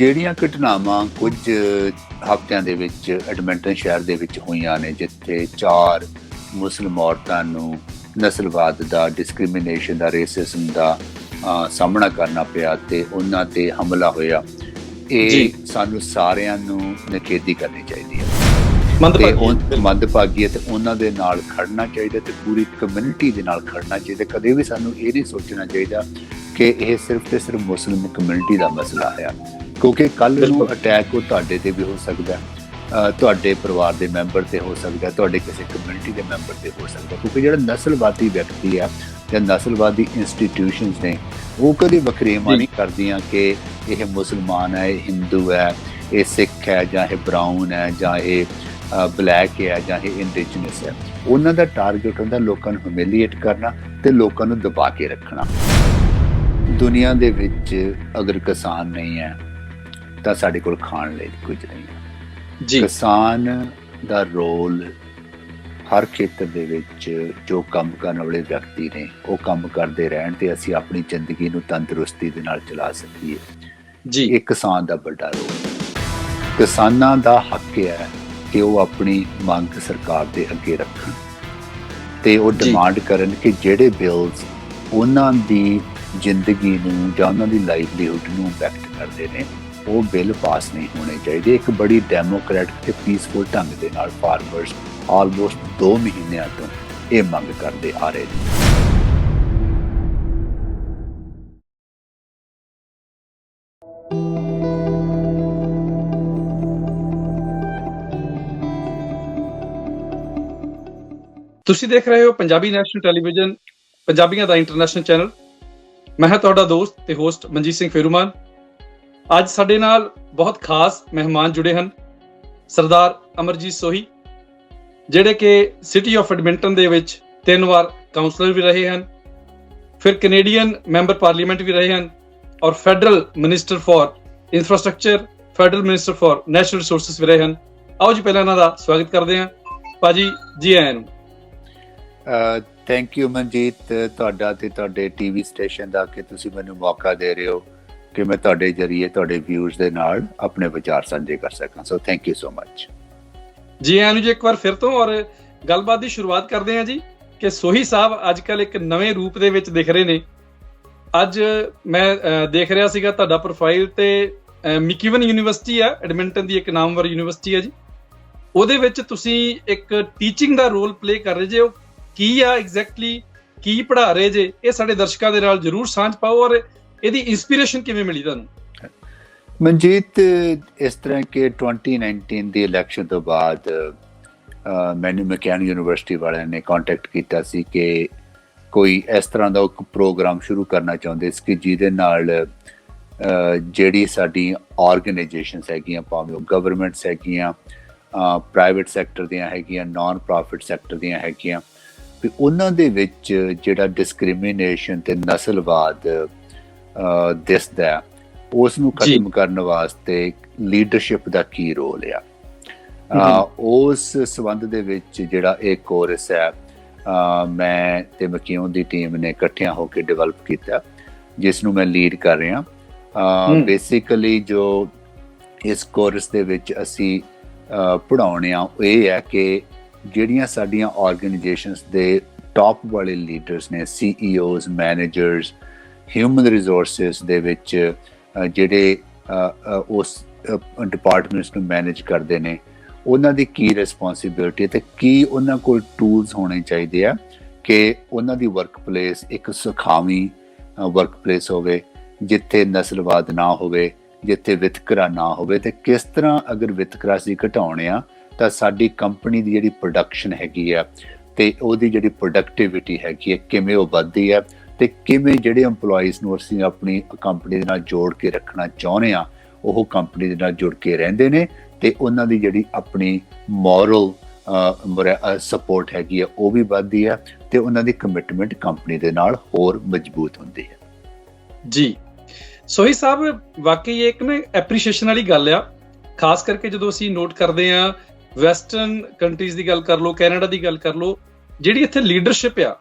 ਜਿਹੜੀਆਂ ਘਟਨਾਵਾਂ ਕੁਝ ਹਫ਼ਤਿਆਂ ਦੇ ਵਿੱਚ ਐਡਮਿੰਟਨ ਸ਼ਹਿਰ ਦੇ ਵਿੱਚ ਹੋਈਆਂ ਨੇ, ਜਿੱਥੇ 4 ਮੁਸਲਿਮ ਔਰਤਾਂ ਨੂੰ ਨਸਲਵਾਦ ਦਾ, ਡਿਸਕ੍ਰਿਮੀਨੇਸ਼ਨ ਦਾ, ਰੇਸਿਜ਼ਮ ਦਾ ਸਾਹਮਣਾ ਕਰਨਾ ਪਿਆ ਤੇ ਉਹਨਾਂ ਤੇ ਹਮਲਾ ਹੋਇਆ, ਇਹ ਸਾਨੂੰ ਸਾਰਿਆਂ ਨੂੰ ਨਿਖੇਧੀ ਕਰਨੀ ਚਾਹੀਦੀ ਹੈ ਤੇ ਮੰਦਭਾਗੀ ਹੈ ਤੇ ਉਹਨਾਂ ਦੇ ਨਾਲ ਖੜਨਾ ਚਾਹੀਦਾ ਤੇ ਪੂਰੀ ਕਮਿਊਨਿਟੀ ਦੇ ਨਾਲ ਖੜਨਾ ਚਾਹੀਦਾ। ਕਦੇ ਵੀ ਸਾਨੂੰ ਇਹ ਨਹੀਂ ਸੋਚਣਾ ਚਾਹੀਦਾ ਕਿ ਇਹ ਸਿਰਫ ਤੇ ਸਿਰਫ ਮੁਸਲਿਮ ਕਮਿਊਨਿਟੀ ਦਾ ਮਸਲਾ ਹੈ, ਕਿਉਂਕਿ ਕੱਲ੍ਹ ਨੂੰ ਅਟੈਕ ਉਹ ਤੁਹਾਡੇ ਤੇ ਵੀ ਹੋ ਸਕਦਾ, ਤੁਹਾਡੇ ਪਰਿਵਾਰ ਦੇ ਮੈਂਬਰ ਤੇ ਹੋ ਸਕਦਾ, ਤੁਹਾਡੇ ਕਿਸੇ ਕਮਿਊਨਿਟੀ ਦੇ ਮੈਂਬਰ ਤੇ ਹੋ ਸਕਦਾ, ਕਿਉਂਕਿ ਜਿਹੜਾ ਨਸਲਵਾਦੀ ਵਿਅਕਤੀ ਆ ਜਾਂ ਨਸਲਵਾਦੀ ਇੰਸਟੀਟਿਊਸ਼ਨਸ ਨੇ ਉਹ ਕਦੇ ਵਖਰੇਵਾਂ ਨਹੀਂ ਕਰਦੀਆਂ ਕਿ ਇਹ ਮੁਸਲਮਾਨ ਹੈ, ਇਹ ਹਿੰਦੂ ਹੈ, ਇਹ ਸਿੱਖ ਹੈ, ਜਾਂ ਇਹ ਬਰਾਊਨ ਹੈ, ਜਾਂ ਇਹ ਬਲੈਕ ਹੈ, ਜਾਂ ਇਹ ਇੰਡੀਜਨਸ ਹੈ। ਉਹਨਾਂ ਦਾ ਟਾਰਗੇਟ ਹੁੰਦਾ ਲੋਕਾਂ ਨੂੰ ਹਿਊਮਿਲੀਏਟ ਕਰਨਾ ਤੇ ਲੋਕਾਂ ਨੂੰ ਦਬਾ ਕੇ ਰੱਖਣਾ। ਦੁਨੀਆ ਦੇ ਵਿੱਚ ਅਗਰ ਕਿਸਾਨ ਨਹੀਂ ਹੈ ਤਾਂ ਸਾਡੇ ਕੋਲ ਖਾਣ ਲਈ ਕੁਝ ਨਹੀਂ ਹੈ। ਕਿਸਾਨ ਦਾ ਰੋਲ ਹਰ ਖੇਤਰ ਦੇ ਵਿੱਚ ਜੋ ਕੰਮ ਕਰਨ ਵਾਲੇ ਵਿਅਕਤੀ ਨੇ ਉਹ ਕੰਮ ਕਰਦੇ ਰਹਿਣ ਤੇ ਅਸੀਂ ਆਪਣੀ ਜ਼ਿੰਦਗੀ ਨੂੰ ਤੰਦਰੁਸਤੀ ਦੇ ਨਾਲ ਚਲਾ ਸਕੀਏ। ਇਹ ਕਿਸਾਨ ਦਾ ਵੱਡਾ ਰੋਲ। ਕਿਸਾਨਾਂ ਦਾ ਹੱਕ ਹੈ ਕਿ ਉਹ ਆਪਣੀ ਮੰਗ ਸਰਕਾਰ ਦੇ ਅੱਗੇ ਰੱਖਣ ਤੇ ਉਹ ਡਿਮਾਂਡ ਕਰਨ ਕਿ ਜਿਹੜੇ ਬਿਲਸ ਉਹਨਾਂ ਦੀ ਜ਼ਿੰਦਗੀ ਨੂੰ ਜਾਂ ਉਹਨਾਂ ਦੀ ਲਾਈਵਲੀਹੁੱਡ ਨੂੰ ਇੰਪੈਕਟ ਕਰਦੇ ਨੇ ਉਹ ਬਿੱਲ ਪਾਸ ਨਹੀਂ ਹੋਣੇ ਚਾਹੀਦੇ। ਇੱਕ ਬੜੀ ਡੈਮੋਕ੍ਰੈਟਿਕ ਤੇ ਪੀਸਫੁਲ ਢੰਗ ਦੇ ਨਾਲ ਫਾਰਮਰਸ ਆਲਮੋਸਟ 2 ਮਹੀਨਿਆਂ ਤੋਂ ਇਹ ਮੰਗ ਕਰਦੇ ਆ ਰਹੇ ਨੇ। ਤੁਸੀਂ ਦੇਖ ਰਹੇ ਹੋ ਪੰਜਾਬੀ ਨੈਸ਼ਨਲ ਟੈਲੀਵਿਜ਼ਨ, ਪੰਜਾਬੀਆਂ ਦਾ ਇੰਟਰਨੈਸ਼ਨਲ ਚੈਨਲ। ਮੈਂ ਹਾਂ ਤੁਹਾਡਾ ਦੋਸਤ ਤੇ ਹੋਸਟ ਮਨਜੀਤ ਸਿੰਘ ਫੇਰੂਮਾਨ। ਅੱਜ ਸਾਡੇ ਨਾਲ ਬਹੁਤ ਖਾਸ ਮਹਿਮਾਨ ਜੁੜੇ ਹਨ। ਸਰਦਾਰ ਅਮਰਜੀਤ ਸੋਹੀ, ਜਿਹੜੇ ਕਿ ਸਿਟੀ ਆਫ ਐਡਮਿੰਟਨ ਦੇ ਵਿੱਚ 3 ਵਾਰ ਕਾਉਂਸਲਰ ਵੀ ਰਹੇ ਹਨ, ਫਿਰ ਕੈਨੇਡੀਅਨ ਮੈਂਬਰ ਪਾਰਲੀਮੈਂਟ ਵੀ ਰਹੇ ਹਨ ਔਰ federal minister for infrastructure, federal minister for natural resources ਵੀ ਰਹੇ ਹਨ। ਆਓ ਜੀ ਪਹਿਲਾਂ ਇਹਨਾਂ ਦਾ ਸਵਾਗਤ ਕਰਦੇ ਹਾਂ। ਭਾਜੀ ਜੀ ਆਇਆਂ ਨੂੰ। ਥੈਂਕ ਯੂ ਮਨਜੀਤ, ਤੁਹਾਡਾ ਤੇ ਤੁਹਾਡੇ ਟੀਵੀ ਸਟੇਸ਼ਨ ਦਾ ਕਿ ਤੁਸੀਂ ਮੈਨੂੰ ਮੌਕਾ ਦੇ ਰਹੇ ਹੋ ਕਿ ਮੈਂ ਤੁਹਾਡੇ ਜਰੀਏ ਤੁਹਾਡੇ ਵਿਊਜ਼ ਦੇ ਨਾਲ ਆਪਣੇ ਵਿਚਾਰ ਸਾਂਝੇ ਕਰ ਸਕਾਂ। So thank you so much. ਜੀ ਆਇਆਂ ਨੂੰ ਜੀ ਇੱਕ ਵਾਰ ਫਿਰ ਤੋਂ। ਔਰ ਗੱਲਬਾਤ ਦੀ ਸ਼ੁਰੂਆਤ ਕਰਦੇ ਹਾਂ ਜੀ ਕਿ ਸੋਹੀ ਸਾਹਿਬ ਅੱਜ ਕੱਲ੍ਹ ਇੱਕ ਨਵੇਂ ਰੂਪ ਦੇ ਵਿੱਚ ਦਿਖ ਰਹੇ ਨੇ। ਅੱਜ ਮੈਂ ਦੇਖ ਰਿਹਾ ਸੀਗਾ ਤੁਹਾਡਾ ਪ੍ਰੋਫਾਈਲ ਤੇ ਮਿਕੀਵਨ ਯੂਨੀਵਰਸਿਟੀ ਹੈ, ਐਡਮਿੰਟਨ ਦੀ ਇੱਕ ਨਾਮਵਰ ਯੂਨੀਵਰਸਿਟੀ ਹੈ ਜੀ, ਉਹਦੇ ਵਿੱਚ ਤੁਸੀਂ ਇੱਕ ਟੀਚਿੰਗ ਦਾ ਰੋਲ ਪਲੇ ਕਰ ਰਹੇ ਜੇ। ਉਹ ਕੀ ਆ ਐਗਜ਼ੈਕਟਲੀ, ਕੀ ਪੜ੍ਹਾ ਰਹੇ ਜੇ, ਇਹ ਸਾਡੇ ਦਰਸ਼ਕਾਂ ਦੇ ਨਾਲ ਜ਼ਰੂਰ ਸਾਂਝ ਪਾਓ ਔਰ ਇਹਦੀ ਇੰਸਪੀਰੇਸ਼ਨ ਕਿਵੇਂ ਮਿਲੀ ਤੁਹਾਨੂੰ? ਮਨਜੀਤ, ਇਸ ਤਰ੍ਹਾਂ ਕਿ 2019 ਦੀ ਇਲੈਕਸ਼ਨ ਤੋਂ ਬਾਅਦ ਮੈਨੂੰ ਮੈਕੈਨ ਯੂਨੀਵਰਸਿਟੀ ਵਾਲਿਆਂ ਨੇ ਕੰਟੈਕਟ ਕੀਤਾ ਸੀ ਕਿ ਕੋਈ ਇਸ ਤਰ੍ਹਾਂ ਦਾ ਇੱਕ ਪ੍ਰੋਗਰਾਮ ਸ਼ੁਰੂ ਕਰਨਾ ਚਾਹੁੰਦੇ ਸੀ ਕਿ ਜਿਹਦੇ ਨਾਲ ਜਿਹੜੀ ਸਾਡੀ ਆਰਗੇਨਾਈਜੇਸ਼ਨਸ ਹੈਗੀਆਂ, ਭਾਵੇਂ ਉਹ ਗਵਰਨਮੈਂਟਸ ਹੈਗੀਆਂ, ਪ੍ਰਾਈਵੇਟ ਸੈਕਟਰ ਦੀਆਂ ਹੈਗੀਆਂ, ਨਾਨ ਪ੍ਰੋਫਿਟ ਸੈਕਟਰ ਦੀਆਂ ਹੈਗੀਆਂ, ਵੀ ਉਹਨਾਂ ਦੇ ਵਿੱਚ ਜਿਹੜਾ ਡਿਸਕ੍ਰਿਮੀਨੇਸ਼ਨ ਤੇ ਨਸਲਵਾਦ ਦਿਸਦਾ ਉਸ ਨੂੰ ਖਤਮ ਕਰਨ ਵਾਸਤੇ ਲੀਡਰਸ਼ਿਪ ਦਾ ਕੀ ਰੋਲ ਆ। ਉਸ ਸੰਬੰਧ ਦੇ ਵਿੱਚ ਜਿਹੜਾ ਇਹ ਕੋਰਸ ਹੈ ਮੈਂ ਤੇ ਮਕੀਓਨ ਦੀ ਟੀਮ ਨੇ ਇਕੱਠਿਆਂ ਹੋ ਕੇ ਡਿਵੈਲਪ ਕੀਤਾ, ਜਿਸ ਨੂੰ ਮੈਂ ਲੀਡ ਕਰ ਰਿਹਾ। ਬੇਸਿਕਲੀ ਜੋ ਇਸ ਕੋਰਸ ਦੇ ਵਿੱਚ ਅਸੀਂ ਪੜ੍ਹਾਉਣੇ ਆ ਇਹ ਹੈ ਕਿ ਜਿਹੜੀਆਂ ਸਾਡੀਆਂ ਆਰਗੇਨਾਈਜੇਸ਼ਨਸ ਦੇ ਟਾਪ ਵਾਲੇ ਲੀਡਰਸ ਨੇ, CEOs, ਮੈਨੇਜਰਸ, ਹਿਊਮਨ ਰਿਸੋਰਸਿਸ ਦੇ ਵਿੱਚ ਜਿਹੜੇ ਉਸ ਡਿਪਾਰਟਮੈਂਟਸ ਨੂੰ ਮੈਨੇਜ ਕਰਦੇ ਨੇ, ਉਹਨਾਂ ਦੀ ਕੀ ਰਿਸਪੌਂਸਿਬਿਲਿਟੀ ਤੇ ਕੀ ਉਹਨਾਂ ਕੋਲ ਟੂਲਸ ਹੋਣੇ ਚਾਹੀਦੇ ਆ ਕਿ ਉਹਨਾਂ ਦੀ ਵਰਕ ਪਲੇਸ ਇੱਕ ਸੁਖਾਵੀਂ ਵਰਕ ਪਲੇਸ ਹੋਵੇ, ਜਿੱਥੇ ਨਸਲਵਾਦ ਨਾ ਹੋਵੇ, ਜਿੱਥੇ ਵਿਤਕਰਾ ਨਾ ਹੋਵੇ, ਤੇ ਕਿਸ ਤਰ੍ਹਾਂ ਅਗਰ ਵਿਤਕਰਾ ਅਸੀਂ ਘਟਾਉਣੇ ਆ ਤਾਂ ਸਾਡੀ ਕੰਪਨੀ ਦੀ ਜਿਹੜੀ ਪ੍ਰੋਡਕਸ਼ਨ ਹੈਗੀ ਆ ਤੇ ਉਹਦੀ ਜਿਹੜੀ ਪ੍ਰੋਡਕਟਿਵਿਟੀ ਹੈਗੀ ਹੈ ਕਿਵੇਂ ਉਹ ਵੱਧਦੀ ਹੈ ਤੇ ਕਿਵੇਂ ਜਿਹੜੇ EMPLOYEES ਨੂੰ ਅਸੀਂ ਆਪਣੀ ਕੰਪਨੀ ਦੇ ਨਾਲ ਜੋੜ ਕੇ ਰੱਖਣਾ ਚਾਹੁੰਦੇ ਆ ਉਹ ਕੰਪਨੀ ਦੇ ਨਾਲ ਜੁੜ ਕੇ ਰਹਿੰਦੇ ਨੇ ਤੇ ਉਹਨਾਂ ਦੀ ਜਿਹੜੀ ਆਪਣੀ ਮੋਰਲ ਸਪੋਰਟ ਹੈਗੀ ਆ ਉਹ ਵੀ ਵੱਧਦੀ ਹੈ ਤੇ ਉਹਨਾਂ ਦੀ ਕਮਿਟਮੈਂਟ ਕੰਪਨੀ ਦੇ ਨਾਲ ਹੋਰ ਮਜ਼ਬੂਤ ਹੁੰਦੀ ਹੈ। ਜੀ ਸੋਹੀ ਸਾਹਿਬ, ਵਾਕਈ ਇੱਕ ਨਾ ਐਪਰੀਸ਼ੀਏਸ਼ਨ ਵਾਲੀ ਗੱਲ ਆ, ਖਾਸ ਕਰਕੇ ਜਦੋਂ ਅਸੀਂ ਨੋਟ ਕਰਦੇ ਹਾਂ ਵੈਸਟਰਨ ਕੰਟਰੀਜ਼ ਦੀ ਗੱਲ ਕਰ ਲਓ, ਕੈਨੇਡਾ ਦੀ ਗੱਲ ਕਰ ਲਓ, ਜਿਹੜੀ ਇੱਥੇ ਲੀਡਰਸ਼ਿਪ ਆ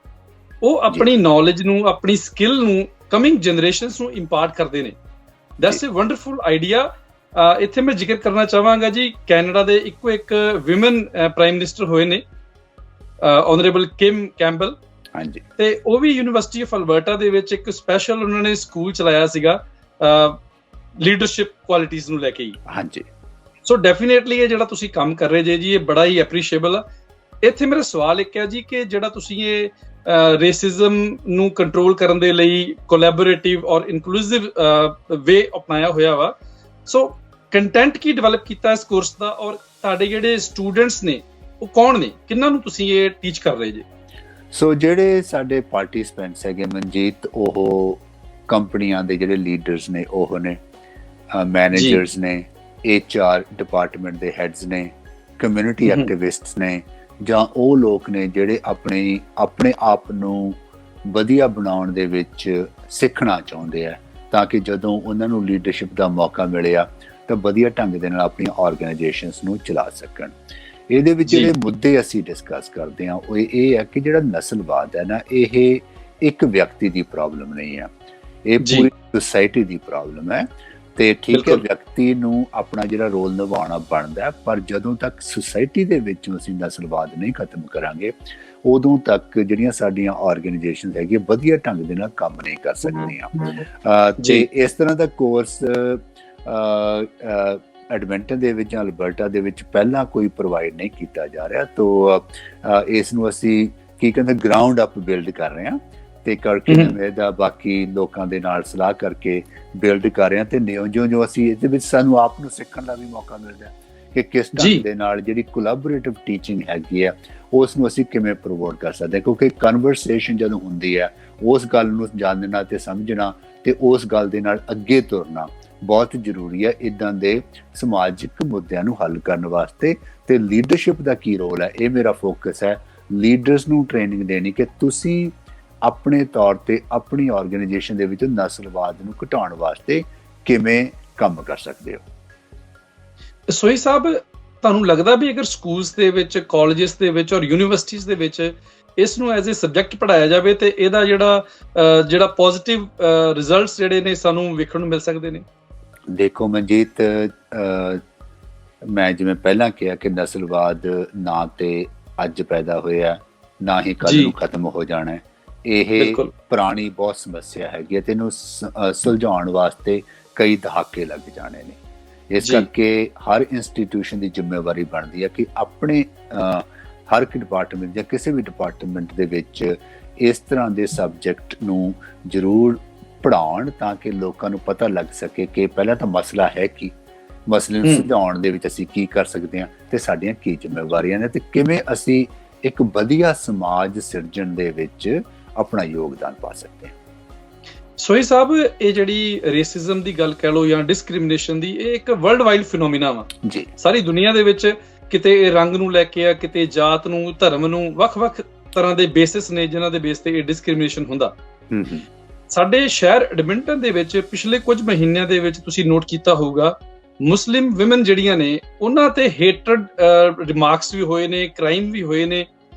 ਉਹ ਆਪਣੀ ਨੌਲੇਜ ਨੂੰ, ਆਪਣੀ ਸਕਿੱਲ ਨੂੰ ਕਮਿੰਗ ਜਨਰੇਸ਼ਨਸ ਨੂੰ ਇੰਪਾਰਟ ਕਰਦੇ ਨੇ। That's a wonderful idea. ਇੱਥੇ ਮੈਂ ਜ਼ਿਕਰ ਕਰਨਾ ਚਾਹਾਂਗਾ ਜੀ, ਕੈਨੇਡਾ ਦੇ ਇੱਕੋ ਇੱਕ ਵਿਮਨ ਪ੍ਰਾਈਮ ਮਿਨਿਸਟਰ ਹੋਏ ਨੇ, ਆਨਰੇਬਲ ਕਿਮ ਕੈਂਪਬੈਲ। ਹਾਂਜੀ, ਤੇ ਉਹ ਵੀ ਯੂਨੀਵਰਸਿਟੀ ਆਫ ਅਲਬਰਟਾ ਦੇ ਵਿੱਚ ਇੱਕ ਸਪੈਸ਼ਲ ਉਹਨਾਂ ਨੇ ਸਕੂਲ ਚਲਾਇਆ ਸੀਗਾ ਲੀਡਰਸ਼ਿਪ ਕੁਆਲਿਟੀਜ਼ ਨੂੰ ਲੈ ਕੇ ਹੀ। ਹਾਂਜੀ। ਸੋ ਡੈਫੀਨੇਟਲੀ ਇਹ ਜਿਹੜਾ ਤੁਸੀਂ ਕੰਮ ਕਰ ਰਹੇ ਜੇ ਜੀ, ਇਹ ਬੜਾ ਹੀ ਐਪਰੀਸ਼ੀਏਬਲ ਆ। ਇੱਥੇ ਮੇਰਾ ਸਵਾਲ ਇੱਕ ਹੈ ਜੀ ਕਿ ਜਿਹੜਾ ਤੁਸੀਂ ਇਹ ਰੇਸਿਜ਼ਮ ਨੂੰ ਕੰਟਰੋਲ ਕਰਨ ਦੇ ਲਈ ਕੋਲੈਬੋਰੇਟਿਵ ਔਰ ਇਨਕਲੂਸਿਵ ਵੇ ਅਪਣਾਇਆ ਹੋਇਆ ਵਾ, ਸੋ ਕੰਟੈਂਟ ਕੀ ਡਿਵੈਲਪ ਕੀਤਾ ਇਸ ਕੋਰਸ ਦਾ, ਔਰ ਤੁਹਾਡੇ ਜਿਹੜੇ ਸਟੂਡੈਂਟਸ ਨੇ ਉਹ ਕੌਣ ਨੇ, ਕਿਹਨਾਂ ਨੂੰ ਤੁਸੀਂ ਇਹ ਟੀਚ ਕਰ ਰਹੇ ਜੇ? ਸੋ ਜਿਹੜੇ ਸਾਡੇ ਪਾਰਟਿਸਪੈਂਟਸ ਹੈਗੇ ਮਨਜੀਤ, ਉਹ ਕੰਪਨੀਆਂ ਦੇ ਜਿਹੜੇ ਲੀਡਰਸ ਨੇ, ਉਹ ਨੇ ਮੈਨੇਜਰਸ ਨੇ, HR ਡਿਪਾਰਟਮੈਂਟ ਦੇ ਹੈਡਸ ਨੇ, ਕਮਿਊਨਿਟੀ ਐਕਟਿਵਿਸਟਸ ਨੇ, ਜਾਂ ਉਹ ਲੋਕ ਨੇ ਜਿਹੜੇ ਆਪਣੇ ਆਪ ਨੂੰ ਵਧੀਆ ਬਣਾਉਣ ਦੇ ਵਿੱਚ ਸਿੱਖਣਾ ਚਾਹੁੰਦੇ ਆ, ਤਾਂ ਕਿ ਜਦੋਂ ਉਹਨਾਂ ਨੂੰ ਲੀਡਰਸ਼ਿਪ ਦਾ ਮੌਕਾ ਮਿਲਿਆ ਤਾਂ ਵਧੀਆ ਢੰਗ ਦੇ ਨਾਲ ਆਪਣੀਆਂ ਆਰਗੇਨਾਈਜੇਸ਼ਨਸ ਨੂੰ ਚਲਾ ਸਕਣ। ਇਹਦੇ ਵਿੱਚ ਜਿਹੜੇ ਮੁੱਦੇ ਅਸੀਂ ਡਿਸਕਸ ਕਰਦੇ ਹਾਂ ਉਹ ਇਹ ਹੈ ਕਿ ਜਿਹੜਾ ਨਸਲਵਾਦ ਹੈ ਨਾ, ਇਹ ਇੱਕ ਵਿਅਕਤੀ ਦੀ ਪ੍ਰੋਬਲਮ ਨਹੀਂ ਹੈ, ਇਹ ਪੂਰੀ ਸੁਸਾਇਟੀ ਦੀ ਪ੍ਰੋਬਲਮ ਹੈ। ਤੇ ਠੀਕ ਹੈ, ਵਿਅਕਤੀ ਨੂੰ ਆਪਣਾ ਜਿਹੜਾ ਰੋਲ ਨਿਭਾਉਣਾ ਬਣਦਾ ਹੈ, ਪਰ ਜਦੋਂ ਤੱਕ ਸੁਸਾਇਟੀ ਦੇ ਵਿੱਚੋਂ ਅਸੀਂ ਨਸਲਵਾਦ ਨਹੀਂ ਖਤਮ ਕਰਾਂਗੇ, ਉਦੋਂ ਤੱਕ ਜਿਹੜੀਆਂ ਸਾਡੀਆਂ ਆਰਗੇਨਾਈਜੇਸ਼ਨਸ ਹੈਗੀਆਂ ਵਧੀਆ ਢੰਗ ਦੇ ਨਾਲ ਕੰਮ ਨਹੀਂ ਕਰ ਸਕਦੀਆਂ। ਤੇ ਇਸ ਤਰ੍ਹਾਂ ਦਾ ਕੋਰਸ ਐਡਮਿੰਟਨ ਦੇ ਵਿੱਚ ਜਾਂ ਅਲਬਰਟਾ ਦੇ ਵਿੱਚ ਪਹਿਲਾਂ ਕੋਈ ਪ੍ਰੋਵਾਈਡ ਨਹੀਂ ਕੀਤਾ ਜਾ ਰਿਹਾ। ਤੋ ਇਸ ਨੂੰ ਅਸੀਂ ਕੀ ਕਹਿੰਦੇ ਗਰਾਊਂਡ ਅਪ ਬਿਲਡ ਕਰ ਰਹੇ ਹਾਂ, ਤੇ ਕਰਕੇ ਦਾ ਬਾਕੀ ਲੋਕਾਂ ਦੇ ਨਾਲ ਸਲਾਹ ਕਰਕੇ ਬਿਲਡ ਕਰ ਰਹੇ ਹਾਂ। ਤੇ ਜਿਉਂ ਅਸੀਂ ਇਹਦੇ ਵਿੱਚ ਸਾਨੂੰ ਆਪ ਨੂੰ ਸਿੱਖਣ ਦਾ ਵੀ ਮੌਕਾ ਮਿਲਦਾ ਕਿ ਕਿਸ ਢੰਗ ਦੇ ਨਾਲ ਜਿਹੜੀ ਕੋਲੈਬੋਰੇਟਿਵ ਟੀਚਿੰਗ ਹੈਗੀ ਆ ਉਸ ਨੂੰ ਅਸੀਂ ਕਿਵੇਂ ਪ੍ਰਮੋਟ ਕਰ ਸਕਦੇ ਹਾਂ, ਕਿਉਂਕਿ ਕਨਵਰਸੇਸ਼ਨ ਜਦੋਂ ਹੁੰਦੀ ਹੈ ਉਸ ਗੱਲ ਨੂੰ ਜਾਣਨਾ ਤੇ ਸਮਝਣਾ ਤੇ ਉਸ ਗੱਲ ਦੇ ਨਾਲ ਅੱਗੇ ਤੁਰਨਾ ਬਹੁਤ ਜ਼ਰੂਰੀ ਹੈ ਇੱਦਾਂ ਦੇ ਸਮਾਜਿਕ ਮੁੱਦਿਆਂ ਨੂੰ ਹੱਲ ਕਰਨ ਵਾਸਤੇ। ਤੇ ਲੀਡਰਸ਼ਿਪ ਦਾ ਕੀ ਰੋਲ ਹੈ, ਇਹ ਮੇਰਾ ਫੋਕਸ ਹੈ। ਲੀਡਰਸ ਨੂੰ ਟ੍ਰੇਨਿੰਗ ਦੇਣੀ ਕਿ ਤੁਸੀਂ ਆਪਣੇ ਤੌਰ ਤੇ ਆਪਣੀ ਆਰਗੇਨਾਈਜੇਸ਼ਨ ਦੇ ਵਿੱਚ ਨਸਲਵਾਦ ਨੂੰ ਘਟਾਉਣ ਵਾਸਤੇ ਕਿਵੇਂ ਕੰਮ ਕਰ ਸਕਦੇ ਹੋ। ਸੋਹੀ ਸਾਹਿਬ, ਤੁਹਾਨੂੰ ਲੱਗਦਾ ਵੀ ਅਗਰ ਸਕੂਲਸ ਦੇ ਵਿੱਚ, ਕਾਲਜਸ ਦੇ ਵਿੱਚ ਔਰ ਯੂਨੀਵਰਸਿਟੀਜ਼ ਦੇ ਵਿੱਚ ਇਸ ਨੂੰ ਐਜ਼ ਏ ਸਬਜੈਕਟ ਪੜ੍ਹਾਇਆ ਜਾਵੇ ਤੇ ਇਹਦਾ ਜਿਹੜਾ ਪੋਜ਼ਿਟਿਵ ਰਿਜ਼ਲਟਸ ਜਿਹੜੇ ਨੇ ਸਾਨੂੰ ਵੇਖਣ ਨੂੰ ਮਿਲ ਸਕਦੇ ਨੇ? ਦੇਖੋ ਮਨਜੀਤ, ਮੈਂ ਜਿਵੇਂ ਪਹਿਲਾਂ ਕਿਹਾ ਕਿ ਨਸਲਵਾਦ ਨਾ ਤੇ ਅੱਜ ਪੈਦਾ ਹੋਇਆ, ਨਾ ਹੀ ਕੱਲ੍ਹ ਨੂੰ ਖਤਮ ਹੋ ਜਾਣਾ ਹੈ। ਇਹ ਪੁਰਾਣੀ ਬਹੁਤ ਸਮੱਸਿਆ ਹੈਗੀ ਹੈ ਤੇ ਇਹਨੂੰ ਸੁਲਝਾਉਣ ਵਾਸਤੇ ਕਈ ਦਹਾਕੇ ਲੱਗ ਜਾਣੇ ਨੇ। ਇਸ ਕਰਕੇ ਹਰ ਇੰਸਟੀਟਿਊਸ਼ਨ ਦੀ ਜ਼ਿੰਮੇਵਾਰੀ ਬਣਦੀ ਹੈ ਕਿ ਆਪਣੇ ਹਰ ਇੱਕ ਡਿਪਾਰਟਮੈਂਟ ਜਾਂ ਕਿਸੇ ਵੀ ਡਿਪਾਰਟਮੈਂਟ ਦੇ ਵਿੱਚ ਇਸ ਤਰ੍ਹਾਂ ਦੇ ਸਬਜੈਕਟ ਨੂੰ ਜ਼ਰੂਰ ਪੜ੍ਹਾਉਣ, ਤਾਂ ਕਿ ਲੋਕਾਂ ਨੂੰ ਪਤਾ ਲੱਗ ਸਕੇ ਕਿ ਪਹਿਲਾਂ ਤਾਂ ਮਸਲਾ ਹੈ ਕੀ, ਮਸਲੇ ਨੂੰ ਸੁਲਝਾਉਣ ਦੇ ਵਿੱਚ ਅਸੀਂ ਕੀ ਕਰ ਸਕਦੇ ਹਾਂ ਤੇ ਸਾਡੀਆਂ ਕੀ ਜ਼ਿੰਮੇਵਾਰੀਆਂ ਨੇ, ਤੇ ਕਿਵੇਂ ਅਸੀਂ ਇੱਕ ਵਧੀਆ ਸਮਾਜ ਸਿਰਜਣ ਦੇ ਵਿੱਚ ਆਪਣਾ ਯੋਗਦਾਨ ਪਾ ਸਕਦੇ ਹਾਂ। ਸੋਹੀ ਸਾਹਿਬ, ਇਹ ਜਿਹੜੀ ਰੇਸਿਜ਼ਮ ਦੀ ਗੱਲ ਕਹਿ ਲਓ ਜਾਂ ਡਿਸਕ੍ਰਿਮੀਨੇਸ਼ਨ ਦੀ, ਇਹ ਇੱਕ ਵਰਲਡ ਵਾਈਡ ਫਿਨੋਮੀਨਾ ਵਾ ਜੀ। ਸਾਰੀ ਦੁਨੀਆ ਦੇ ਵਿੱਚ ਕਿਤੇ ਇਹ ਰੰਗ ਨੂੰ ਲੈ ਕੇ ਆ, ਕਿਤੇ ਜਾਤ ਨੂੰ, ਧਰਮ ਨੂੰ, ਵੱਖ-ਵੱਖ ਤਰ੍ਹਾਂ ਦੇ ਬੇਸਿਸ ਨੇ ਜਿਨ੍ਹਾਂ ਦੇ ਬੇਸ ਤੇ ਇਹ ਡਿਸਕ੍ਰਿਮੀਨੇਸ਼ਨ ਹੁੰਦਾ। ਸਾਡੇ ਸ਼ਹਿਰ ਐਡਮਿੰਟਨ ਦੇ ਵਿੱਚ ਪਿਛਲੇ ਕੁਝ ਮਹੀਨਿਆਂ ਦੇ ਵਿੱਚ ਤੁਸੀਂ ਨੋਟ ਕੀਤਾ ਹੋਊਗਾ, ਮੁਸਲਿਮ ਵਿਮਨ ਜਿਹੜੀਆਂ ਨੇ ਉਹਨਾਂ ਤੇ ਹੇਟਡ ਰਿਮਾਰਕਸ ਵੀ ਹੋਏ ਨੇ, ਕ੍ਰਾਈਮ ਵੀ ਹੋਏ ਨੇ।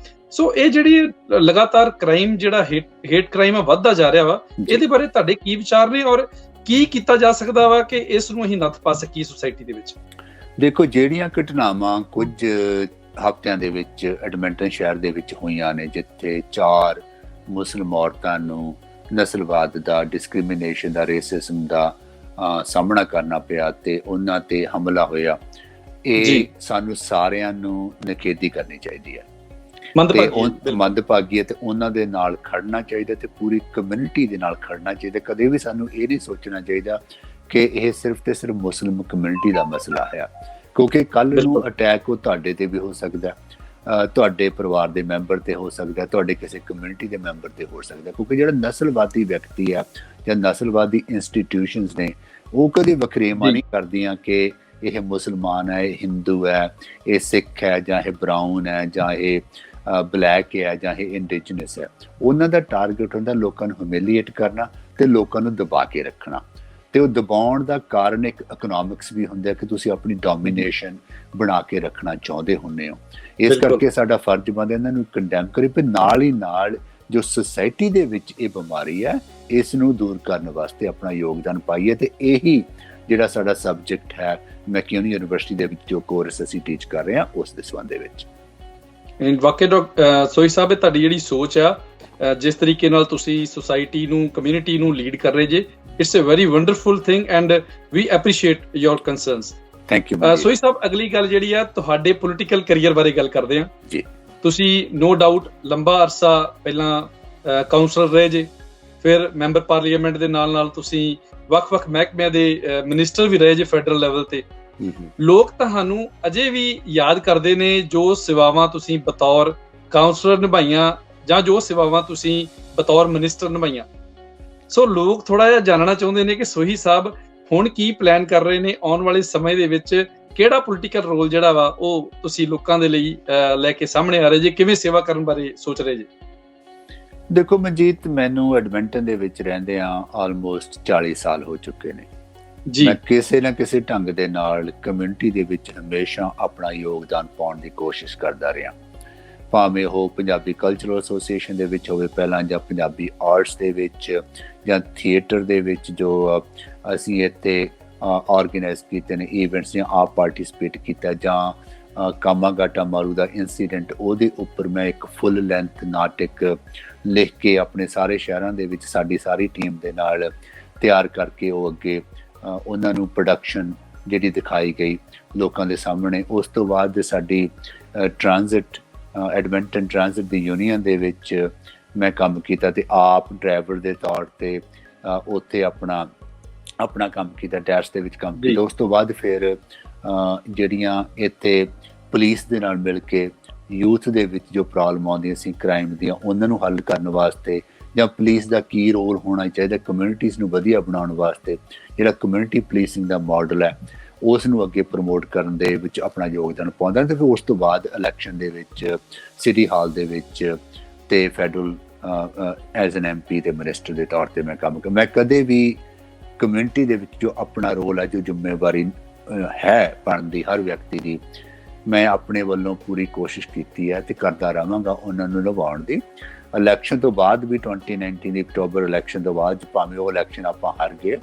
ਸੋ ਇਹ ਜਿਹੜੀ ਲਗਾਤਾਰ ਕ੍ਰਾਈਮ, ਜਿਹੜਾ ਹੇਟ ਕ੍ਰਾਈਮ ਆ, ਵੱਧਦਾ ਜਾ ਰਿਹਾ ਵਾ, ਇਹਦੇ ਬਾਰੇ ਤੁਹਾਡੇ ਕੀ ਵਿਚਾਰ ਨੇ ਔਰ ਕੀ ਕੀਤਾ ਜਾ ਸਕਦਾ ਵਾ ਕਿ ਇਸ ਨੂੰ ਅਸੀਂ ਨੱਥ ਪਾ ਸਕੀਏ ਸੁਸਾਇਟੀ ਦੇ ਵਿੱਚ? ਦੇਖੋ, ਜਿਹੜੀਆਂ ਘਟਨਾਵਾਂ ਕੁਝ ਹਫ਼ਤਿਆਂ ਦੇ ਵਿੱਚ ਐਡਮਿੰਟਨ ਸ਼ਹਿਰ ਦੇ ਵਿੱਚ ਹੋਈਆਂ ਨੇ, ਜਿੱਥੇ 4 ਮੁਸਲਿਮ ਔਰਤਾਂ ਨੂੰ ਨਸਲਵਾਦ ਦਾ, ਡਿਸਕ੍ਰਿਮੀਨੇਸ਼ਨ ਦਾ, ਰੇਸਿਜ਼ਮ ਦਾ ਸਾਹਮਣਾ ਕਰਨਾ ਪਿਆ ਤੇ ਉਹਨਾਂ ਤੇ ਹਮਲਾ ਹੋਇਆ, ਇਹ ਸਾਨੂੰ ਸਾਰਿਆਂ ਨੂੰ ਨਿਖੇਧੀ ਕਰਨੀ ਚਾਹੀਦੀ ਹੈ, ਮੰਦਭਾਗੀ ਹੈ, ਤੇ ਉਹਨਾਂ ਦੇ ਨਾਲ ਖੜਨਾ ਚਾਹੀਦਾ ਤੇ ਪੂਰੀ ਕਮਿਊਨਿਟੀ ਦੇ ਨਾਲ ਖੜਨਾ ਚਾਹੀਦਾ। ਕਦੇ ਵੀ ਸਾਨੂੰ ਇਹ ਨਹੀਂ ਸੋਚਣਾ ਚਾਹੀਦਾ ਕਿ ਇਹ ਸਿਰਫ ਤੇ ਸਿਰਫ ਮੁਸਲਿਮ ਕਮਿਊਨਿਟੀ ਦਾ ਮਸਲਾ ਹੈ, ਕਿਉਂਕਿ ਕੱਲ ਨੂੰ ਅਟੈਕ ਉਹ ਤੁਹਾਡੇ ਤੇ ਵੀ ਹੋ ਸਕਦਾ, ਤੁਹਾਡੇ ਪਰਿਵਾਰ ਦੇ ਮੈਂਬਰ ਤੇ ਹੋ ਸਕਦਾ, ਤੁਹਾਡੇ ਕਿਸੇ ਕਮਿਊਨਿਟੀ ਦੇ ਮੈਂਬਰ ਤੇ ਹੋ ਸਕਦਾ, ਕਿਉਂਕਿ ਜਿਹੜਾ ਨਸਲਵਾਦੀ ਵਿਅਕਤੀ ਆ ਜਾਂ ਨਸਲਵਾਦੀ ਇੰਸਟੀਟਿਊਸ਼ਨਸ ਨੇ, ਉਹ ਕਦੇ ਵਖਰੇਵਾਂ ਨਹੀਂ ਕਰਦੀਆਂ ਕਿ ਇਹ ਮੁਸਲਮਾਨ ਹੈ, ਇਹ ਹਿੰਦੂ ਹੈ, ਇਹ ਸਿੱਖ ਹੈ, ਜਾਂ ਇਹ ਬਰਾਊਨ ਹੈ, ਜਾਂ ਇਹ ਬਲੈਕ ਹੈ, ਜਾਂ ਇਹ ਇੰਡੀਜਨਸ ਹੈ। ਉਹਨਾਂ ਦਾ ਟਾਰਗੇਟ ਹੁੰਦਾ ਲੋਕਾਂ ਨੂੰ ਹਿਊਮਿਲੀਏਟ ਕਰਨਾ ਤੇ ਲੋਕਾਂ ਨੂੰ ਦਬਾ ਕੇ ਰੱਖਣਾ। ਤੇ ਉਹ ਦਬਾਉਣ ਦਾ ਕਾਰਨ ਇੱਕ ਇਕਨੋਮਿਕਸ ਵੀ ਹੁੰਦਾ ਕਿ ਤੁਸੀਂ ਆਪਣੀ ਡੋਮੀਨੇਸ਼ਨ ਬਣਾ ਕੇ ਰੱਖਣਾ ਚਾਹੁੰਦੇ ਹੁੰਦੇ ਹੋ। ਇਸ ਕਰਕੇ ਸਾਡਾ ਫਰਜ਼ ਬਣਦਾ ਇਹਨਾਂ ਨੂੰ ਕੰਡੈਮ ਕਰੇ, ਪਰ ਨਾਲ ਹੀ ਨਾਲ ਜੋ ਸੁਸਾਇਟੀ ਦੇ ਵਿੱਚ ਇਹ ਬਿਮਾਰੀ ਹੈ, ਇਸ ਨੂੰ ਦੂਰ ਕਰਨ ਵਾਸਤੇ ਆਪਣਾ ਯੋਗਦਾਨ ਪਾਈਏ। ਤੇ ਇਹੀ ਜਿਹੜਾ ਸਾਡਾ ਸਬਜੈਕਟ ਹੈ ਮੈਕਯੂਨੀ ਯੂਨੀਵਰਸਿਟੀ ਦੇ ਵਿੱਚ ਜੋ ਕੋਰਸ ਅਸੀਂ ਟੀਚ ਕਰ ਰਹੇ ਹਾਂ ਉਸ ਦੇ ਸੰਬੰਧ ਦੇ ਵਿੱਚ। ਵਾਕਈ ਸੋਹੀ ਸਾਹਿਬ, ਇਹ ਤੁਹਾਡੀ ਜਿਹੜੀ ਸੋਚ ਆ, ਜਿਸ ਤਰੀਕੇ ਨਾਲ ਤੁਸੀਂ ਸੁਸਾਇਟੀ ਨੂੰ, ਕਮਿਊਨਿਟੀ ਨੂੰ ਲੀਡ ਕਰ ਰਹੇ ਜੇ, it's a very wonderful thing and we appreciate your concerns. Thank you. Sohi Sahib, ਅਗਲੀ ਗੱਲ ਜਿਹੜੀ ਆ ਤੁਹਾਡੇ ਪੋਲੀਟੀਕਲ ਕੈਰੀਅਰ ਬਾਰੇ ਗੱਲ ਕਰਦੇ ਹਾਂ ਜੀ। ਤੁਸੀਂ ਨੋ ਡਾਊਟ ਲੰਬਾ ਅਰਸਾ ਪਹਿਲਾਂ ਕਾਉਂਸਲਰ ਰਹੇ ਜੇ, ਫਿਰ ਮੈਂਬਰ ਪਾਰਲੀਮੈਂਟ ਦੇ ਨਾਲ ਨਾਲ ਤੁਸੀਂ ਵੱਖ-ਵੱਖ ਮਹਿਕਮਿਆਂ ਦੇ ਮਿਨਿਸਟਰ ਵੀ ਰਹੇ ਜੇ ਫੈਡਰਲ ਲੈਵਲ ਤੇ। ਲੋਕ ਤੁਹਾਨੂੰ ਅਜੇ ਵੀ ਯਾਦ ਕਰਦੇ ਨੇ ਜੋ ਸੇਵਾਵਾਂ ਤੁਸੀਂ ਬਤੌਰ ਕਾਉਂਸਲਰ ਨਿਭਾਈਆਂ ਜਾਂ ਜੋ ਸੇਵਾਵਾਂ ਤੁਸੀਂ ਬਤੌਰ ਮਿਨਿਸਟਰ ਨਿਭਾਈਆਂ। ਸੋ ਲੋਕ ਥੋੜਾ ਜਿਹਾ ਜਾਣਨਾ ਚਾਹੁੰਦੇ ਨੇ ਕਿ ਸੋਹੀ ਸਾਹਿਬ ਹੁਣ ਕੀ ਪਲਾਨ ਕਰ ਰਹੇ ਨੇ ਆਉਣ ਵਾਲੇ ਸਮੇਂ ਦੇ ਵਿੱਚ, ਕਿਹੜਾ ਪੋਲੀਟੀਕਲ ਰੋਲ ਜਿਹੜਾ ਵਾ ਉਹ ਤੁਸੀਂ ਲੋਕਾਂ ਦੇ ਲਈ ਲੈ ਕੇ ਸਾਹਮਣੇ ਆ ਰਹੇ ਜੇ, ਕਿਵੇਂ ਸੇਵਾ ਕਰਨ ਬਾਰੇ ਸੋਚ ਰਹੇ ਜੇ? ਦੇਖੋ ਮਨਜੀਤ, ਮੈਨੂੰ ਐਡਮਿੰਟਨ ਦੇ ਵਿੱਚ ਰਹਿੰਦੇ ਆ ਆਲਮੋਸਟ 40 ਸਾਲ ਹੋ ਚੁੱਕੇ ਨੇ ਜੀ। ਮੈਂ ਕਿਸੇ ਨਾ ਕਿਸੇ ਢੰਗ ਦੇ ਨਾਲ ਕਮਿਊਨਿਟੀ ਦੇ ਵਿੱਚ ਹਮੇਸ਼ਾ ਆਪਣਾ ਯੋਗਦਾਨ ਪਾਉਣ ਦੀ ਕੋਸ਼ਿਸ਼ ਕਰਦਾ ਰਿਹਾ, ਭਾਵੇਂ ਉਹ ਪੰਜਾਬੀ ਕਲਚਰਲ ਐਸੋਸੀਏਸ਼ਨ ਦੇ ਵਿੱਚ ਹੋਵੇ ਪਹਿਲਾਂ, ਜਾਂ ਪੰਜਾਬੀ ਆਰਟਸ ਦੇ ਵਿੱਚ, ਜਾਂ ਥੀਏਟਰ ਦੇ ਵਿੱਚ ਜੋ ਅਸੀਂ ਇੱਥੇ ਆਰਗੇਨਾਈਜ਼ ਕੀਤੇ ਨੇ ਇਵੈਂਟਸ, ਜਾਂ ਆਪ ਪਾਰਟੀਸਪੇਟ ਕੀਤਾ, ਜਾਂ ਕਾਮਾਗਾਟਾ ਮਾਰੂ ਦਾ ਇੰਸੀਡੈਂਟ, ਉਹਦੇ ਉੱਪਰ ਮੈਂ ਇੱਕ ਫੁੱਲ ਲੈਂਥ ਨਾਟਕ ਲਿਖ ਕੇ ਆਪਣੇ ਸਾਰੇ ਸ਼ਹਿਰਾਂ ਦੇ ਵਿੱਚ ਸਾਡੀ ਸਾਰੀ ਟੀਮ ਦੇ ਨਾਲ ਤਿਆਰ ਕਰਕੇ ਉਹ ਅੱਗੇ ਉਹਨਾਂ ਨੂੰ ਪ੍ਰੋਡਕਸ਼ਨ ਜਿਹੜੀ ਦਿਖਾਈ ਗਈ ਲੋਕਾਂ ਦੇ ਸਾਹਮਣੇ। ਉਸ ਤੋਂ ਬਾਅਦ ਸਾਡੀ ਟ੍ਰਾਂਜ਼ਿਟ ਐਡਮਿੰਟਨ ਟ੍ਰਾਂਜ਼ਿਟ ਦੀ ਯੂਨੀਅਨ ਦੇ ਵਿੱਚ ਮੈਂ ਕੰਮ ਕੀਤਾ ਤੇ ਆਪ ਡਰਾਈਵਰ ਦੇ ਤੌਰ ਤੇ ਉੱਥੇ ਆਪਣਾ ਕੰਮ ਕੀਤਾ, ਟੈਸਟ ਦੇ ਵਿੱਚ ਕੰਮ ਕੀਤਾ। ਉਸ ਤੋਂ ਬਾਅਦ ਫਿਰ ਜਿਹੜੀਆਂ ਇੱਥੇ ਪੁਲਿਸ ਦੇ ਨਾਲ ਮਿਲ ਕੇ ਯੂਥ ਦੇ ਵਿੱਚ ਜੋ ਪ੍ਰੋਬਲਮ ਆਉਂਦੀਆਂ ਸੀ ਕ੍ਰਾਈਮ ਦੀਆਂ, ਉਹਨਾਂ ਨੂੰ ਹੱਲ ਕਰਨ ਵਾਸਤੇ, ਜਾਂ ਪੁਲਿਸ ਦਾ ਕੀ ਰੋਲ ਹੋਣਾ ਚਾਹੀਦਾ ਕਮਿਊਨਿਟੀਜ਼ ਨੂੰ ਵਧੀਆ ਬਣਾਉਣ ਵਾਸਤੇ, ਜਿਹੜਾ ਕਮਿਊਨਿਟੀ ਪੁਲਿਸਿੰਗ ਦਾ ਮਾਡਲ ਹੈ ਉਸ ਨੂੰ ਅੱਗੇ ਪ੍ਰਮੋਟ ਕਰਨ ਦੇ ਵਿੱਚ ਆਪਣਾ ਯੋਗਦਾਨ ਪਾਉਂਦਾ। ਤੇ ਫਿਰ ਉਸ ਤੋਂ ਬਾਅਦ ਇਲੈਕਸ਼ਨ ਦੇ ਵਿੱਚ ਸਿਟੀ ਹਾਲ ਦੇ ਵਿੱਚ ਤੇ ਫੈਡਰਲ ਐਜ਼ ਐਨ MP ਤੇ ਮਿਨਿਸਟਰ ਦੇ ਤੌਰ ਤੇ ਮੈਂ ਕੰਮ ਕੀਤਾ। ਮੈਂ ਕਦੇ ਵੀ ਕਮਿਊਨਿਟੀ ਦੇ ਵਿੱਚ ਜੋ ਆਪਣਾ ਰੋਲ ਹੈ, ਜੋ ਜ਼ਿੰਮੇਵਾਰੀ ਹੈ ਬਣਦੀ ਹਰ ਵਿਅਕਤੀ ਦੀ, ਮੈਂ ਆਪਣੇ ਵੱਲੋਂ ਪੂਰੀ ਕੋਸ਼ਿਸ਼ ਕੀਤੀ ਹੈ ਤੇ ਕਰਦਾ ਰਹਾਂਗਾ ਉਹਨਾਂ ਨੂੰ ਨਿਭਾਉਣ ਦੀ। ਇਲੈਕਸ਼ਨ ਤੋਂ ਬਾਅਦ ਵੀ 2019 ਦੀ ਅਕਤੂਬਰ ਇਲੈਕਸ਼ਨ ਤੋਂ ਬਾਅਦ ਭਾਵੇਂ ਉਹ ਇਲੈਕਸ਼ਨ ਆਪਾਂ ਹਾਰ ਗਏ,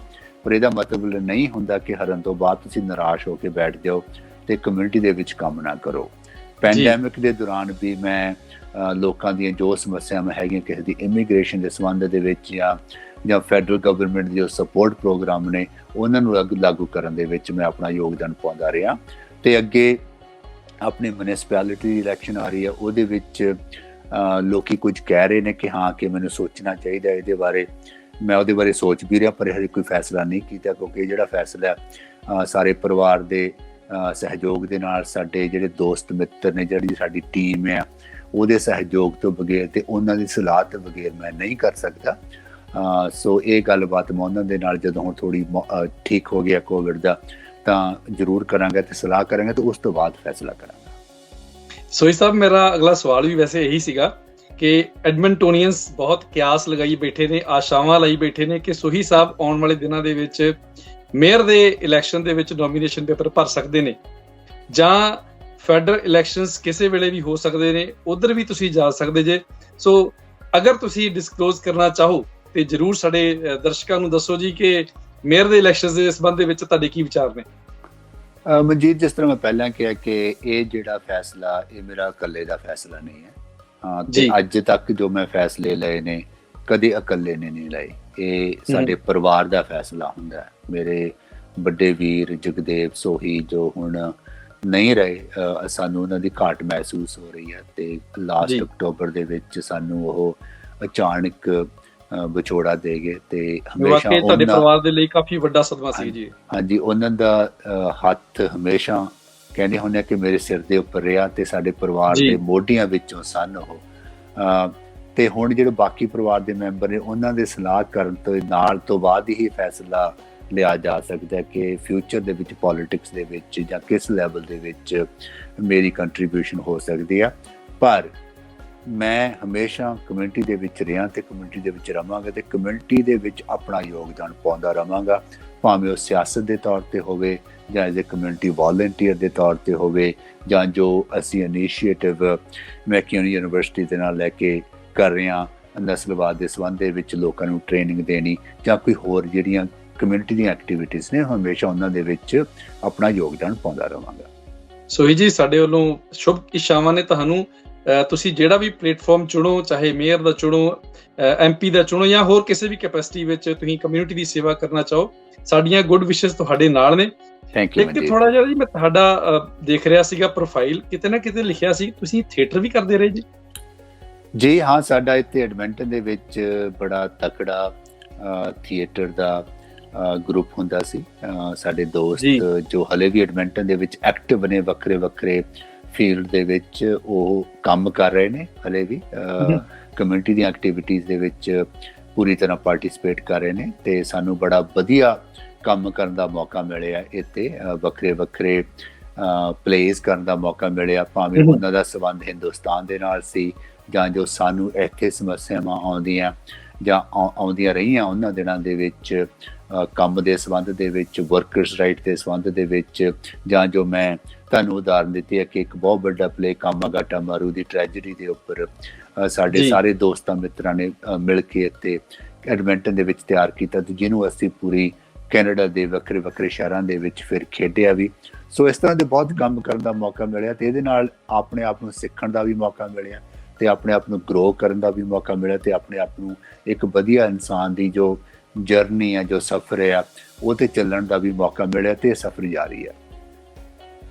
ਪਰ ਇਹਦਾ ਮਤਲਬ ਨਹੀਂ ਹੁੰਦਾ ਕਿ ਹਾਰਨ ਤੋਂ ਬਾਅਦ ਤੁਸੀਂ ਨਿਰਾਸ਼ ਹੋ ਕੇ ਬੈਠ ਜਾਓ ਤੇ ਕਮਿਊਨਿਟੀ ਦੇ ਵਿੱਚ ਕੰਮ ਨਾ ਕਰੋ। ਪੈਂਡੈਮਿਕ ਦੇ ਦੌਰਾਨ ਵੀ ਮੈਂ ਲੋਕਾਂ ਦੀਆਂ ਜੋ ਸਮੱਸਿਆਵਾਂ ਹੈਗੀਆਂ, ਕਿਸੇ ਦੀ ਇਮੀਗ੍ਰੇਸ਼ਨ ਦੇ ਸੰਬੰਧ ਦੇ ਵਿੱਚ ਜਾਂ ਫੈਡਰਲ ਗਵਰਨਮੈਂਟ ਦੇ ਜੋ ਸਪੋਰਟ ਪ੍ਰੋਗਰਾਮ ਨੇ ਉਹਨਾਂ ਨੂੰ ਲਾਗੂ ਕਰਨ ਦੇ ਵਿੱਚ ਮੈਂ ਆਪਣਾ ਯੋਗਦਾਨ ਪਾਉਂਦਾ ਰਿਹਾ। ਤੇ ਅੱਗੇ ਆਪਣੀ ਮਿਊਨਿਸਪੈਲਿਟੀ ਦੀ ਇਲੈਕਸ਼ਨ ਆ ਰਹੀ ਹੈ, ਉਹਦੇ ਵਿੱਚ ਲੋਕੀ ਕੁਝ ਕਹਿ ਰਹੇ ਨੇ ਕਿ ਹਾਂ ਕਿ ਮੈਨੂੰ ਸੋਚਣਾ ਚਾਹੀਦਾ ਇਹਦੇ ਬਾਰੇ। ਮੈਂ ਉਹਦੇ ਬਾਰੇ ਸੋਚ ਵੀ ਰਿਹਾ, ਪਰ ਹਜੇ ਕੋਈ ਫੈਸਲਾ ਨਹੀਂ ਕੀਤਾ, ਕਿਉਂਕਿ ਜਿਹੜਾ ਫੈਸਲਾ ਸਾਰੇ ਪਰਿਵਾਰ ਦੇ ਸਹਿਯੋਗ ਦੇ ਨਾਲ, ਸਾਡੇ ਜਿਹੜੇ ਦੋਸਤ ਮਿੱਤਰ ਨੇ, ਜਿਹੜੀ ਸਾਡੀ ਟੀਮ ਹੈ, ਉਹਦੇ ਸਹਿਯੋਗ ਤੋਂ ਬਗੈਰ ਤੇ ਉਹਨਾਂ ਦੀ ਸਲਾਹ ਤੋਂ ਬਗੈਰ ਮੈਂ ਨਹੀਂ ਕਰ ਸਕਦਾ। ਸੋ ਇਹ ਗੱਲਬਾਤ ਮੈਂ ਉਹਨਾਂ ਦੇ ਨਾਲ ਜਦੋਂ ਹੁਣ ਥੋੜੀ ਠੀਕ ਹੋ ਗਿਆ ਕੋਵਿਡ ਦਾ, ਤਾਂ ਜ਼ਰੂਰ ਕਰਾਂਗੇ ਤੇ ਸਲਾਹ ਕਰਾਂਗੇ ਤੇ ਉਸ ਤੋਂ ਬਾਅਦ ਫੈਸਲਾ ਕਰਾਂਗਾ। ਸੋਹੀ ਸਾਹਿਬ, ਮੇਰਾ ਅਗਲਾ ਸਵਾਲ ਵੀ ਵੈਸੇ ਇਹੀ ਸੀਗਾ ਕਿ ਐਡਮਿੰਟੋਨੀਅਨਸ ਬਹੁਤ ਕਿਆਸ ਲਗਾਈ ਬੈਠੇ ਨੇ, ਆਸ਼ਾਵਾਂ ਲਈ ਬੈਠੇ ਨੇ ਕਿ ਸੋਹੀ ਸਾਹਿਬ ਆਉਣ ਵਾਲੇ ਦਿਨਾਂ ਦੇ ਵਿੱਚ ਮੇਅਰ ਦੇ ਇਲੈਕਸ਼ਨ ਦੇ ਵਿੱਚ ਨੋਮੀਨੇਸ਼ਨ ਪੇਪਰ ਭਰ ਸਕਦੇ ਨੇ, ਜਾਂ ਫੈਡਰਲ ਇਲੈਕਸ਼ਨਸ ਕਿਸੇ ਵੇਲੇ ਵੀ ਹੋ ਸਕਦੇ ਨੇ, ਉਧਰ ਵੀ ਤੁਸੀਂ ਜਾ ਸਕਦੇ ਜੇ। ਸੋ ਅਗਰ ਤੁਸੀਂ ਡਿਸਕਲੋਜ਼ ਕਰਨਾ ਚਾਹੋ ਤੇ ਜਰੂਰ ਸਾਡੇ ਦਰਸ਼ਕਾਂ ਨੂੰ ਦੱਸੋ ਜੀ ਕਿ ਮੇਅਰ ਦੇ ਇਲੈਕਸ਼ਨਸ ਦੇ ਸੰਬੰਧ ਦੇ ਵਿੱਚ ਤੁਹਾਡੇ ਕੀ ਵਿਚਾਰ ਨੇ? ਮਨਜੀਤ, ਜਿਸ ਤਰ੍ਹਾਂ ਮੈਂ ਪਹਿਲਾਂ ਕਿਹਾ ਕਿ ਇਹ ਜਿਹੜਾ ਫੈਸਲਾ ਇਹ ਮੇਰਾ ਇਕੱਲੇ ਦਾ ਫੈਸਲਾ ਨਹੀਂ ਹੈ। ਤੇ ਅੱਜ ਤੱਕ ਜੋ ਮੈਂ ਫੈਸਲੇ ਲਏ ਨੇ ਕਦੇ ਇਕੱਲੇ ਨੇ ਨਹੀਂ ਲਏ, ਇਹ ਸਾਡੇ ਪਰਿਵਾਰ ਦਾ ਫੈਸਲਾ ਹੁੰਦਾ ਹੈ। ਮੇਰੇ ਵੱਡੇ ਵੀਰ ਜਗਦੇਵ ਸੋਹੀ ਜੋ ਹੁਣ ਨਹੀਂ ਰਹੇ, ਸਾਨੂੰ ਉਹਨਾਂ ਦੀ ਘਾਟ ਮਹਿਸੂਸ ਹੋ ਰਹੀ ਹੈ ਤੇ ਲਾਸਟ ਅਕਤੂਬਰ ਦੇ ਵਿੱਚ ਸਾਨੂੰ ਉਹ ਅਚਾਨਕ ਵਿਛੋੜਾ ਦੇ ਗਏ ਤੇ ਹਮੇਸ਼ਾ ਤੁਹਾਡੇ ਪਰਿਵਾਰ ਦੇ ਲਈ ਕਾਫੀ ਵੱਡਾ ਸਦਮਾ ਸੀ ਜੀ। ਹਾਂਜੀ, ਉਹਨਾਂ ਦਾ ਹੱਥ ਹਮੇਸ਼ਾ ਕਹਿੰਦੇ ਹੁੰਦੇ ਕਿ ਮੇਰੇ ਸਿਰ ਦੇ ਉੱਪਰ ਰਿਹਾ ਤੇ ਸਾਡੇ ਪਰਿਵਾਰ ਦੇ ਮੋਢਿਆਂ ਵਿੱਚੋਂ ਸਨ ਉਹ। ਤੇ ਹੁਣ ਜਿਹੜੇ ਬਾਕੀ ਪਰਿਵਾਰ ਦੇ ਮੈਂਬਰ ਨੇ ਉਹਨਾਂ ਦੇ ਸਲਾਹ ਕਰਨ ਤੋਂ ਨਾਲ ਤੋਂ ਬਾਅਦ ਹੀ ਫੈਸਲਾ ਲਿਆ ਜਾ ਸਕਦਾ ਕਿ ਫਿਊਚਰ ਦੇ ਵਿੱਚ ਪੋਲੀਟਿਕਸ ਦੇ ਵਿੱਚ ਜਾਂ ਕਿਸ ਲੈਵਲ ਦੇ ਵਿੱਚ ਮੇਰੀ ਕੰਟਰੀਬਿਊਸ਼ਨ ਹੋ ਸਕਦੀ ਆ। ਪਰ ਮੈਂ ਹਮੇਸ਼ਾ ਕਮਿਊਨਿਟੀ ਦੇ ਵਿੱਚ ਰਿਹਾ ਤੇ ਕਮਿਊਨਿਟੀ ਦੇ ਵਿੱਚ ਰਵਾਂਗਾ ਤੇ ਕਮਿਊਨਿਟੀ ਦੇ ਵਿੱਚ ਆਪਣਾ ਯੋਗਦਾਨ ਪਾਉਂਦਾ ਰਵਾਂਗਾ, ਭਾਵੇਂ ਉਹ ਸਿਆਸਤ ਦੇ ਤੌਰ ਤੇ ਹੋਵੇ ਜਾਂ ਐਜ਼ ਏ ਕਮਿਊਨਿਟੀ ਵਾਲੰਟੀਅਰ ਦੇ ਤੌਰ ਤੇ ਹੋਵੇ, ਜਾਂ ਜੋ ਅਸੀਂ ਇਨੀਸ਼ੀਏਟਿਵ ਮੈਕਯੂਨੀ ਯੂਨੀਵਰਸਿਟੀ ਦੇ ਨਾਲ ਲੈ ਕੇ ਕਰ ਰਹੇ ਹਾਂ ਨਸਲਵਾਦ ਦੇ ਸੰਬੰਧ ਦੇ ਵਿੱਚ ਲੋਕਾਂ ਨੂੰ ਟ੍ਰੇਨਿੰਗ ਦੇਣੀ, ਜਾਂ ਕੋਈ ਹੋਰ ਜਿਹੜੀਆਂ ਕਮਿਊਨਿਟੀ ਦੀਆਂ ਐਕਟੀਵਿਟੀਜ਼ ਨੇ, ਹਮੇਸ਼ਾ ਉਹਨਾਂ ਦੇ ਵਿੱਚ ਆਪਣਾ ਯੋਗਦਾਨ ਪਾਉਂਦਾ ਰਹਾਂਗਾ। ਸੋਹੀ ਜੀ, ਸਾਡੇ ਵੱਲੋਂ ਸ਼ੁਭ ਇੱਛਾਵਾਂ ਨੇ ਤੁਹਾਨੂੰ। ਤੁਸੀਂ ਜਿਹੜਾ ਵੀ ਪਲੇਟਫਾਰਮ ਚੁਣੋ, ਚਾਹੇ ਮੇਅਰ ਦਾ ਚੁਣੋ, MP ਦਾ ਚੁਣੋ, ਜਾਂ ਹੋਰ ਕਿਸੇ ਵੀ ਕੈਪੈਸਿਟੀ ਵਿੱਚ ਤੁਸੀਂ ਕਮਿਊਨਿਟੀ ਦੀ ਸੇਵਾ ਕਰਨਾ ਚਾਹੋ, ਸਾਡੀਆਂ ਗੁੱਡ ਵਿਸ਼ੇਸ ਤੁਹਾਡੇ ਨਾਲ ਨੇ। Thank you. ਇੱਕ ਥੋੜਾ ਜਿਹਾ ਜੀ ਮੈਂ ਤੁਹਾਡਾ ਦੇਖ ਰਿਹਾ ਸੀਗਾ ਪ੍ਰੋਫਾਈਲ, ਕਿਤੇ ਨਾ ਕਿਤੇ ਲਿਖਿਆ ਸੀ ਤੁਸੀਂ ਥੀਏਟਰ ਵੀ ਕਰਦੇ ਰਹੇ ਜੀ। ਜੀ ਹਾਂ, ਸਾਡਾ ਇੱਥੇ ਐਡਮਿੰਟਨ ਦੇ ਵਿੱਚ ਬੜਾ ਤਕੜਾ ਥੀਏਟਰ ਦਾ ਗਰੁੱਪ ਹੁੰਦਾ ਸੀ। ਸਾਡੇ ਦੋਸਤ ਜੋ ਹਲੇ ਵੀ ਐਡਮਿੰਟਨ ਦੇ ਵਿੱਚ ਐਕਟਿਵ ਨੇ, ਵੱਖਰੇ ਵੱਖਰੇ ਫੀਲਡ ਦੇ ਵਿੱਚ ਉਹ ਕੰਮ ਕਰ ਰਹੇ ਨੇ, ਹਲੇ ਵੀ ਕਮਿਊਨਿਟੀ ਦੀਆਂ ਐਕਟੀਵਿਟੀਜ਼ ਦੇ ਵਿੱਚ ਪੂਰੀ ਤਰ੍ਹਾਂ ਪਾਰਟਿਸਿਪੇਟ ਕਰ ਰਹੇ ਨੇ, ਤੇ ਸਾਨੂੰ ਬੜਾ ਵਧੀਆ ਕੰਮ ਕਰਨ ਦਾ ਮੌਕਾ ਮਿਲਿਆ ਇੱਥੇ। ਵੱਖਰੇ ਵੱਖਰੇ ਪਲੇਸ ਕਰਨ ਦਾ ਮੌਕਾ ਮਿਲਿਆ, ਭਾਵੇਂ ਉਹਨਾਂ ਦਾ ਸੰਬੰਧ ਹਿੰਦੁਸਤਾਨ ਦੇ ਨਾਲ ਸੀ ਜਾਂ ਜੋ ਸਾਨੂੰ ਇੱਥੇ ਸਮੱਸਿਆਵਾਂ ਆਉਂਦੀਆਂ ਰਹੀਆਂ ਉਹਨਾਂ ਦਿਨਾਂ ਦੇ ਵਿੱਚ, ਕੰਮ ਦੇ ਸੰਬੰਧ ਦੇ ਵਿੱਚ, ਵਰਕਰਸ ਰਾਈਟ ਦੇ ਸੰਬੰਧ ਦੇ ਵਿੱਚ, ਜਾਂ ਜੋ ਮੈਂ ਤੁਹਾਨੂੰ ਉਦਾਹਰਨ ਦਿੱਤੀ ਹੈ ਕਿ ਇੱਕ ਬਹੁਤ ਵੱਡਾ ਪਲੇ ਕਾਮਾਗਾਟਾ ਮਾਰੂ ਦੀ ਟ੍ਰੈਜਡੀ ਦੇ ਉੱਪਰ ਸਾਡੇ ਸਾਰੇ ਦੋਸਤਾਂ ਮਿੱਤਰਾਂ ਨੇ ਮਿਲ ਕੇ ਇੱਥੇ ਐਡਮਿੰਟਨ ਦੇ ਵਿੱਚ ਤਿਆਰ ਕੀਤਾ, ਤੇ ਜਿਹਨੂੰ ਅਸੀਂ ਪੂਰੀ ਕੈਨੇਡਾ ਦੇ ਵੱਖਰੇ ਵੱਖਰੇ ਸ਼ਹਿਰਾਂ ਦੇ ਵਿੱਚ ਫਿਰ ਖੇਡਿਆ ਵੀ। ਸੋ ਇਸ ਤਰ੍ਹਾਂ ਦੇ ਬਹੁਤ ਕੰਮ ਕਰਨ ਦਾ ਮੌਕਾ ਮਿਲਿਆ, ਤੇ ਇਹਦੇ ਨਾਲ ਆਪਣੇ ਆਪ ਨੂੰ ਸਿੱਖਣ ਦਾ ਵੀ ਮੌਕਾ ਮਿਲਿਆ, ਤੇ ਆਪਣੇ ਆਪ ਨੂੰ ਗਰੋ ਕਰਨ ਦਾ ਵੀ ਮੌਕਾ ਮਿਲਿਆ, ਤੇ ਆਪਣੇ ਆਪ ਨੂੰ ਇੱਕ ਵਧੀਆ ਇਨਸਾਨ ਦੀ ਜੋ ਜਰਨੀ ਆ, ਜੋ ਸਫ਼ਰ ਆ, ਉਹ ਤੇ ਚੱਲਣ ਦਾ ਵੀ ਮੌਕਾ ਮਿਲਿਆ, ਤੇ ਇਹ ਸਫ਼ਰ ਜਾਰੀ ਹੈ।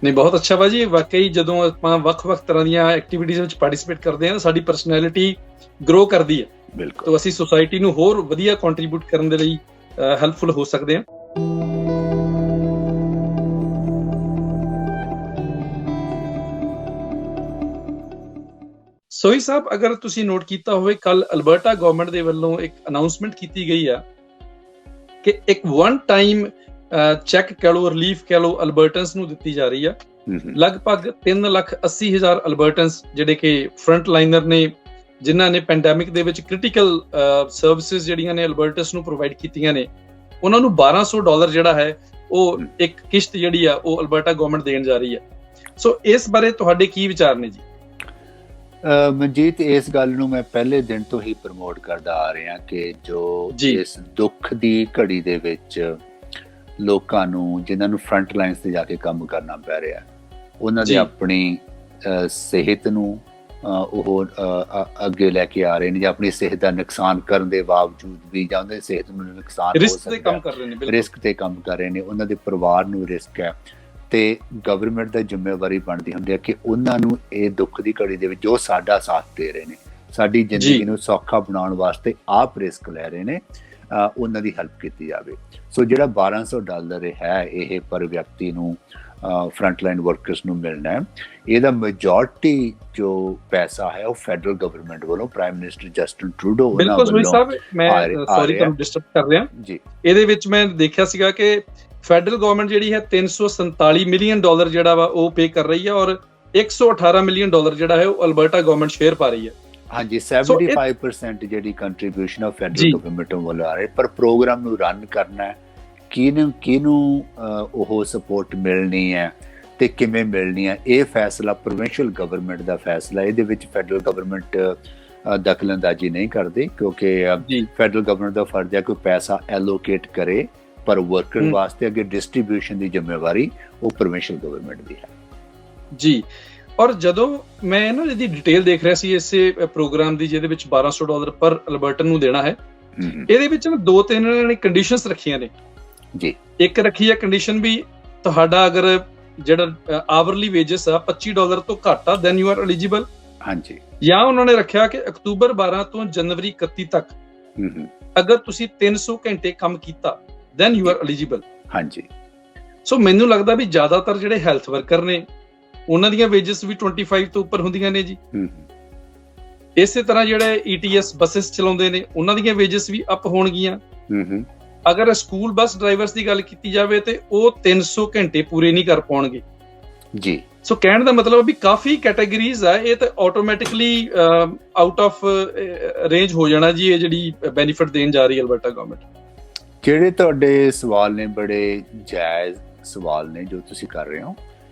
ਨਹੀਂ, ਬਹੁਤ ਅੱਛਾ ਭਾਜੀ। ਵਾਕਈ ਜਦੋਂ ਆਪਾਂ ਵੱਖ-ਵੱਖ ਤਰ੍ਹਾਂ ਦੀਆਂ ਐਕਟੀਵਿਟੀਜ਼ ਵਿੱਚ ਪਾਰਟਿਸਿਪੇਟ ਕਰਦੇ ਹਾਂ, ਸਾਡੀ ਪਰਸਨੈਲਿਟੀ ਗਰੋ ਕਰਦੀ ਹੈ। ਬਿਲਕੁਲ। ਤਾਂ ਅਸੀਂ ਸੋਸਾਇਟੀ ਨੂੰ ਹੋਰ ਵਧੀਆ ਕੰਟਰੀਬਿਊਟ ਕਰਨ ਦੇ ਲਈ ਹੈਲਪਫੁਲ ਹੋ ਸਕਦੇ ਹਾਂ। ਸੋਹੀ ਸਾਹਿਬ, ਅਗਰ ਤੁਸੀਂ ਨੋਟ ਕੀਤਾ ਹੋਵੇ, ਕੱਲ ਅਲਬਰਟਾ ਗਵਰਨਮੈਂਟ ਦੇ ਵੱਲੋਂ ਇੱਕ ਅਨਾਉਂਸਮੈਂਟ ਕੀਤੀ ਗਈ ਆ ਕਿ ਇੱਕ ਵਨ ਟਾਈਮ ਚੈੱਕ ਕਹਿ ਲਓ, ਰਿਲੀਫ ਕਹਿ ਲਓ, ਅਲਬਰਟਨਸ ਨੂੰ ਦਿੱਤੀ ਜਾ ਰਹੀ ਆ। ਲਗਭਗ 3,80,000 ਅਲਬਰਟਨਸ ਜਿਹੜੇ ਕਿ ਫਰੰਟ ਲਾਈਨਰ ਨੇ, ਜਿਨ੍ਹਾਂ ਨੇ ਪੈਂਡੈਮਿਕ ਦੇ ਵਿੱਚ ਕ੍ਰਿਟੀਕਲ ਸਰਵਿਸਿਜ਼ ਜਿਹੜੀਆਂ ਨੇ ਅਲਬਰਟਸ ਨੂੰ ਪ੍ਰੋਵਾਈਡ ਕੀਤੀਆਂ ਨੇ, ਉਹਨਾਂ ਨੂੰ $1,200 ਜਿਹੜਾ ਹੈ ਉਹ ਇੱਕ ਕਿਸ਼ਤ ਜਿਹੜੀ ਆ ਉਹ ਅਲਬਰਟਾ ਗਵਰਨਮੈਂਟ ਦੇਣ ਜਾ ਰਹੀ ਹੈ। ਸੋ ਇਸ ਬਾਰੇ ਤੁਹਾਡੇ ਕੀ ਵਿਚਾਰ ਨੇ ਜੀ? ਮਨਜੀਤ, ਇਸ ਗੱਲ ਨੂੰ ਮੈਂ ਪਹਿਲੇ ਦਿਨ ਤੋਂ ਹੀ ਪ੍ਰਮੋਟ ਕਰਦਾ ਆ ਰਿਹਾ ਕਿ ਜੋ ਇਸ ਦੁੱਖ ਦੀ ਘੜੀ ਦੇ ਵਿੱਚ ਲੋਕਾਂ ਨੂੰ, ਜਿਨ੍ਹਾਂ ਨੂੰ ਫਰੰਟ ਲਾਈਨਸ ਤੇ ਜਾ ਕੇ ਕੰਮ ਕਰਨਾ ਪੈ ਰਿਹਾ, ਉਹਨਾਂ ਦੀ ਆਪਣੀ ਸਿਹਤ ਨੂੰ ਉਹ ਅੱਗੇ ਲੈ ਕੇ ਆ ਰਹੇ ਨੇ, ਜਾਂ ਆਪਣੀ ਸਿਹਤ ਦਾ ਨੁਕਸਾਨ ਕਰਨ ਦੇ ਬਾਵਜੂਦ ਵੀ, ਜਾਂ ਉਹਨਾਂ ਦੀ ਸਿਹਤ ਨੂੰ ਨੁਕਸਾਨ ਰਿਸਕ ਤੇ ਕੰਮ ਕਰ ਰਹੇ ਨੇ, ਰਿਸਕ ਤੇ ਕੰਮ ਕਰ ਰਹੇ ਨੇ, ਉਹਨਾਂ ਦੇ ਪਰਿਵਾਰ ਨੂੰ ਰਿਸਕ ਹੈ, ਤੇ ਗਵਰਨਮੈਂਟ ਦੀ ਜ਼ਿੰਮੇਵਾਰੀ ਬਣਦੀ ਹੁੰਦੀ ਹੈ ਕਿ ਉਹਨਾਂ ਨੂੰ ਇਹ ਦੁੱਖ ਦੀ ਘੜੀ ਦੇ ਵਿੱਚ ਜੋ ਸਾਡਾ ਸਾਥ ਦੇ ਰਹੇ ਨੇ, ਸਾਡੀ ਜ਼ਿੰਦਗੀ ਨੂੰ ਸੌਖਾ ਬਣਾਉਣ ਵਾਸਤੇ ਆਪ ਰਿਸਕ ਲੈ ਰਹੇ ਨੇ, ਉਹਨਾਂ ਦੀ ਹੈਲਪ ਕੀਤੀ ਜਾਵੇ। ਸੋ ਜਿਹੜਾ $1,200 ਹੈ ਇਹ ਪਰ ਵਿਅਕਤੀ ਨੂੰ, ਫਰੰਟ ਲਾਈਨ ਵਰਕਰਸ ਨੂੰ ਮਿਲਣਾ ਹੈ, ਇਹਦਾ ਮੈਜੋਰਟੀ ਜੋ ਪੈਸਾ ਹੈ ਉਹ ਫੈਡਰਲ ਗਵਰਨਮੈਂਟ ਵੱਲੋਂ, ਪ੍ਰਾਈਮ ਮਿਨਿਸਟਰ ਜਸਟਿਨ ਟਰੂਡੋ ਉਹਨਾਂ ਵੱਲੋਂ। ਮੈਂ ਸੌਰੀ ਤੁਹਾਨੂੰ ਡਿਸਟਰਬ ਕਰ ਰਿਹਾ ਜੀ। ਇਹਦੇ ਵਿੱਚ ਮੈਂ ਦੇਖਿਆ ਸੀਗਾ ਕਿ ਫੈਡਰਲ ਗਵਰਨਮੈਂਟ ਜਿਹੜੀ ਹੈ $347 ਮਿਲੀਅਨ ਜਿਹੜਾ ਵਾ ਉਹ ਪੇ ਕਰ ਰਹੀ ਹੈ, ਔਰ $118 ਮਿਲੀਅਨ ਜਿਹੜਾ ਹੈ ਉਹ ਅਲਬਰਟਾ ਗਵਰਨਮੈਂਟ ਸ਼ੇਅਰ ਪਾ ਰਹੀ ਹੈ। ਹਾਂਜੀ, 75% ਜਿਹੜੀ ਕੰਟਰੀਬਿਊਸ਼ਨ ਆਫ ਫੈਡਰਲ ਗਵਰਨਮੈਂਟ ਵੱਲੋਂ ਆ ਰਹੀ, ਪਰ ਪ੍ਰੋਗਰਾਮ ਨੂੰ ਰਨ ਕਰਨਾ, ਕਿਹਨੂੰ ਉਹ ਸਪੋਰਟ ਮਿਲਣੀ ਹੈ ਤੇ ਕਿਵੇਂ ਮਿਲਣੀ ਹੈ, ਇਹ ਫੈਸਲਾ ਪ੍ਰੋਵਿੰਸ਼ੀਅਲ ਗਵਰਨਮੈਂਟ ਦਾ ਫੈਸਲਾ। ਇਹਦੇ ਵਿੱਚ ਫੈਡਰਲ ਗਵਰਨਮੈਂਟ ਦਖਲਅੰਦਾਜ਼ੀ ਨਹੀਂ ਕਰਦੀ, ਕਿਉਂਕਿ ਫੈਡਰਲ ਗਵਰਨਮੈਂਟ ਦਾ ਫਰਜ਼ ਹੈ ਕੋਈ ਪੈਸਾ ਐਲੋਕੇਟ ਕਰੇ, ਪਰ ਵਰਕਰ ਵਾਸਤੇ ਅੱਗੇ ਡਿਸਟ੍ਰੀਬਿਊਸ਼ਨ ਦੀ ਜ਼ਿੰਮੇਵਾਰੀ ਉਹ ਪ੍ਰੋਵਿੰਸ਼ੀਅਲ ਗਵਰਨਮੈਂਟ ਦੀ ਹੈ ਜੀ। ਔਰ ਜਦੋਂ ਮੈਂ ਇਹਦੀ ਡਿਟੇਲ ਦੇਖ ਰਿਹਾ ਸੀ ਇਸੇ ਪ੍ਰੋਗਰਾਮ ਦੀ, ਜਿਹਦੇ ਵਿੱਚ $1,200 ਪਰ ਅਲਬਰਟਨ ਨੂੰ ਦੇਣਾ ਹੈ, ਇਹਦੇ ਵਿੱਚ 2-3 ਕੰਡੀਸ਼ਨਸ ਰੱਖੀਆਂ ਨੇ ਜੀ। ਇੱਕ ਰੱਖੀ ਹੈ ਕੰਡੀਸ਼ਨ ਵੀ ਤੁਹਾਡਾ ਅਗਰ ਜਿਹੜਾ ਆਵਰਲੀ ਵੇਜਸ ਆ $25 ਤੋਂ ਘੱਟ ਆ, ਦੈਨ ਯੂ ਆਰ ਐਲੀਜੀਬਲ। ਹਾਂਜੀ। ਜਾਂ ਉਹਨਾਂ ਨੇ ਰੱਖਿਆ ਕਿ ਅਕਤੂਬਰ 12 ਤੋਂ ਜਨਵਰੀ 31 ਤੱਕ ਅਗਰ ਤੁਸੀਂ 300 ਘੰਟੇ ਕੰਮ ਕੀਤਾ, ਦੈਨ ਯੂ ਆਰ ਐਲੀਜੀਬਲ। ਹਾਂਜੀ। ਸੋ ਮੈਨੂੰ ਲੱਗਦਾ ਵੀ ਜ਼ਿਆਦਾਤਰ ਜਿਹੜੇ ਹੈਲਥ ਵਰਕਰ ਨੇ ਉਹਨਾਂ ਦੀਆਂ ਵੇਜਸ ਵੀ 25 ਤੋਂ ਉੱਪਰ ਹੁੰਦੀਆਂ ਨੇ ਜੀ। ਇਸੇ ਤਰ੍ਹਾਂ ਜਿਹੜੇ ETS ਬੱਸਸ ਚਲਾਉਂਦੇ ਨੇ ਉਹਨਾਂ ਦੀਆਂ ਵੇਜਸ ਵੀ ਅਪ ਹੋਣਗੀਆਂ। ਅਗਰ ਸਕੂਲ ਬੱਸ ਡਰਾਈਵਰਸ ਦੀ ਗੱਲ ਕੀਤੀ ਜਾਵੇ ਤੇ ਉਹ 300 ਘੰਟੇ ਪੂਰੇ ਨਹੀਂ ਕਰ ਪਾਉਣਗੇ ਜੀ। ਸੋ ਕਹਿਣ ਦਾ ਮਤਲਬ ਵੀ ਕਾਫੀ ਕੈਟਾਗਰੀਜ਼ ਆ, ਇਹ ਤਾਂ ਆਟੋਮੈਟਿਕਲੀ ਆਊਟ ਆਫ ਰੇਂਜ ਹੋ ਜਾਣਾ ਜੀ, ਇਹ ਜਿਹੜੀ ਬੈਨੀਫਿਟ ਦੇਣ ਜਾ ਰਹੀ ਅਲਬਰਟਾ ਗਵਰਨਮੈਂਟ। ਜਿਹੜੇ ਤੁਹਾਡੇ ਸਵਾਲ ਨੇ ਬੜੇ ਜਾਇਜ਼ ਸਵਾਲ ਨੇ ਜੋ ਤੁਸੀਂ ਕਰ ਰਹੇ ਹੋ,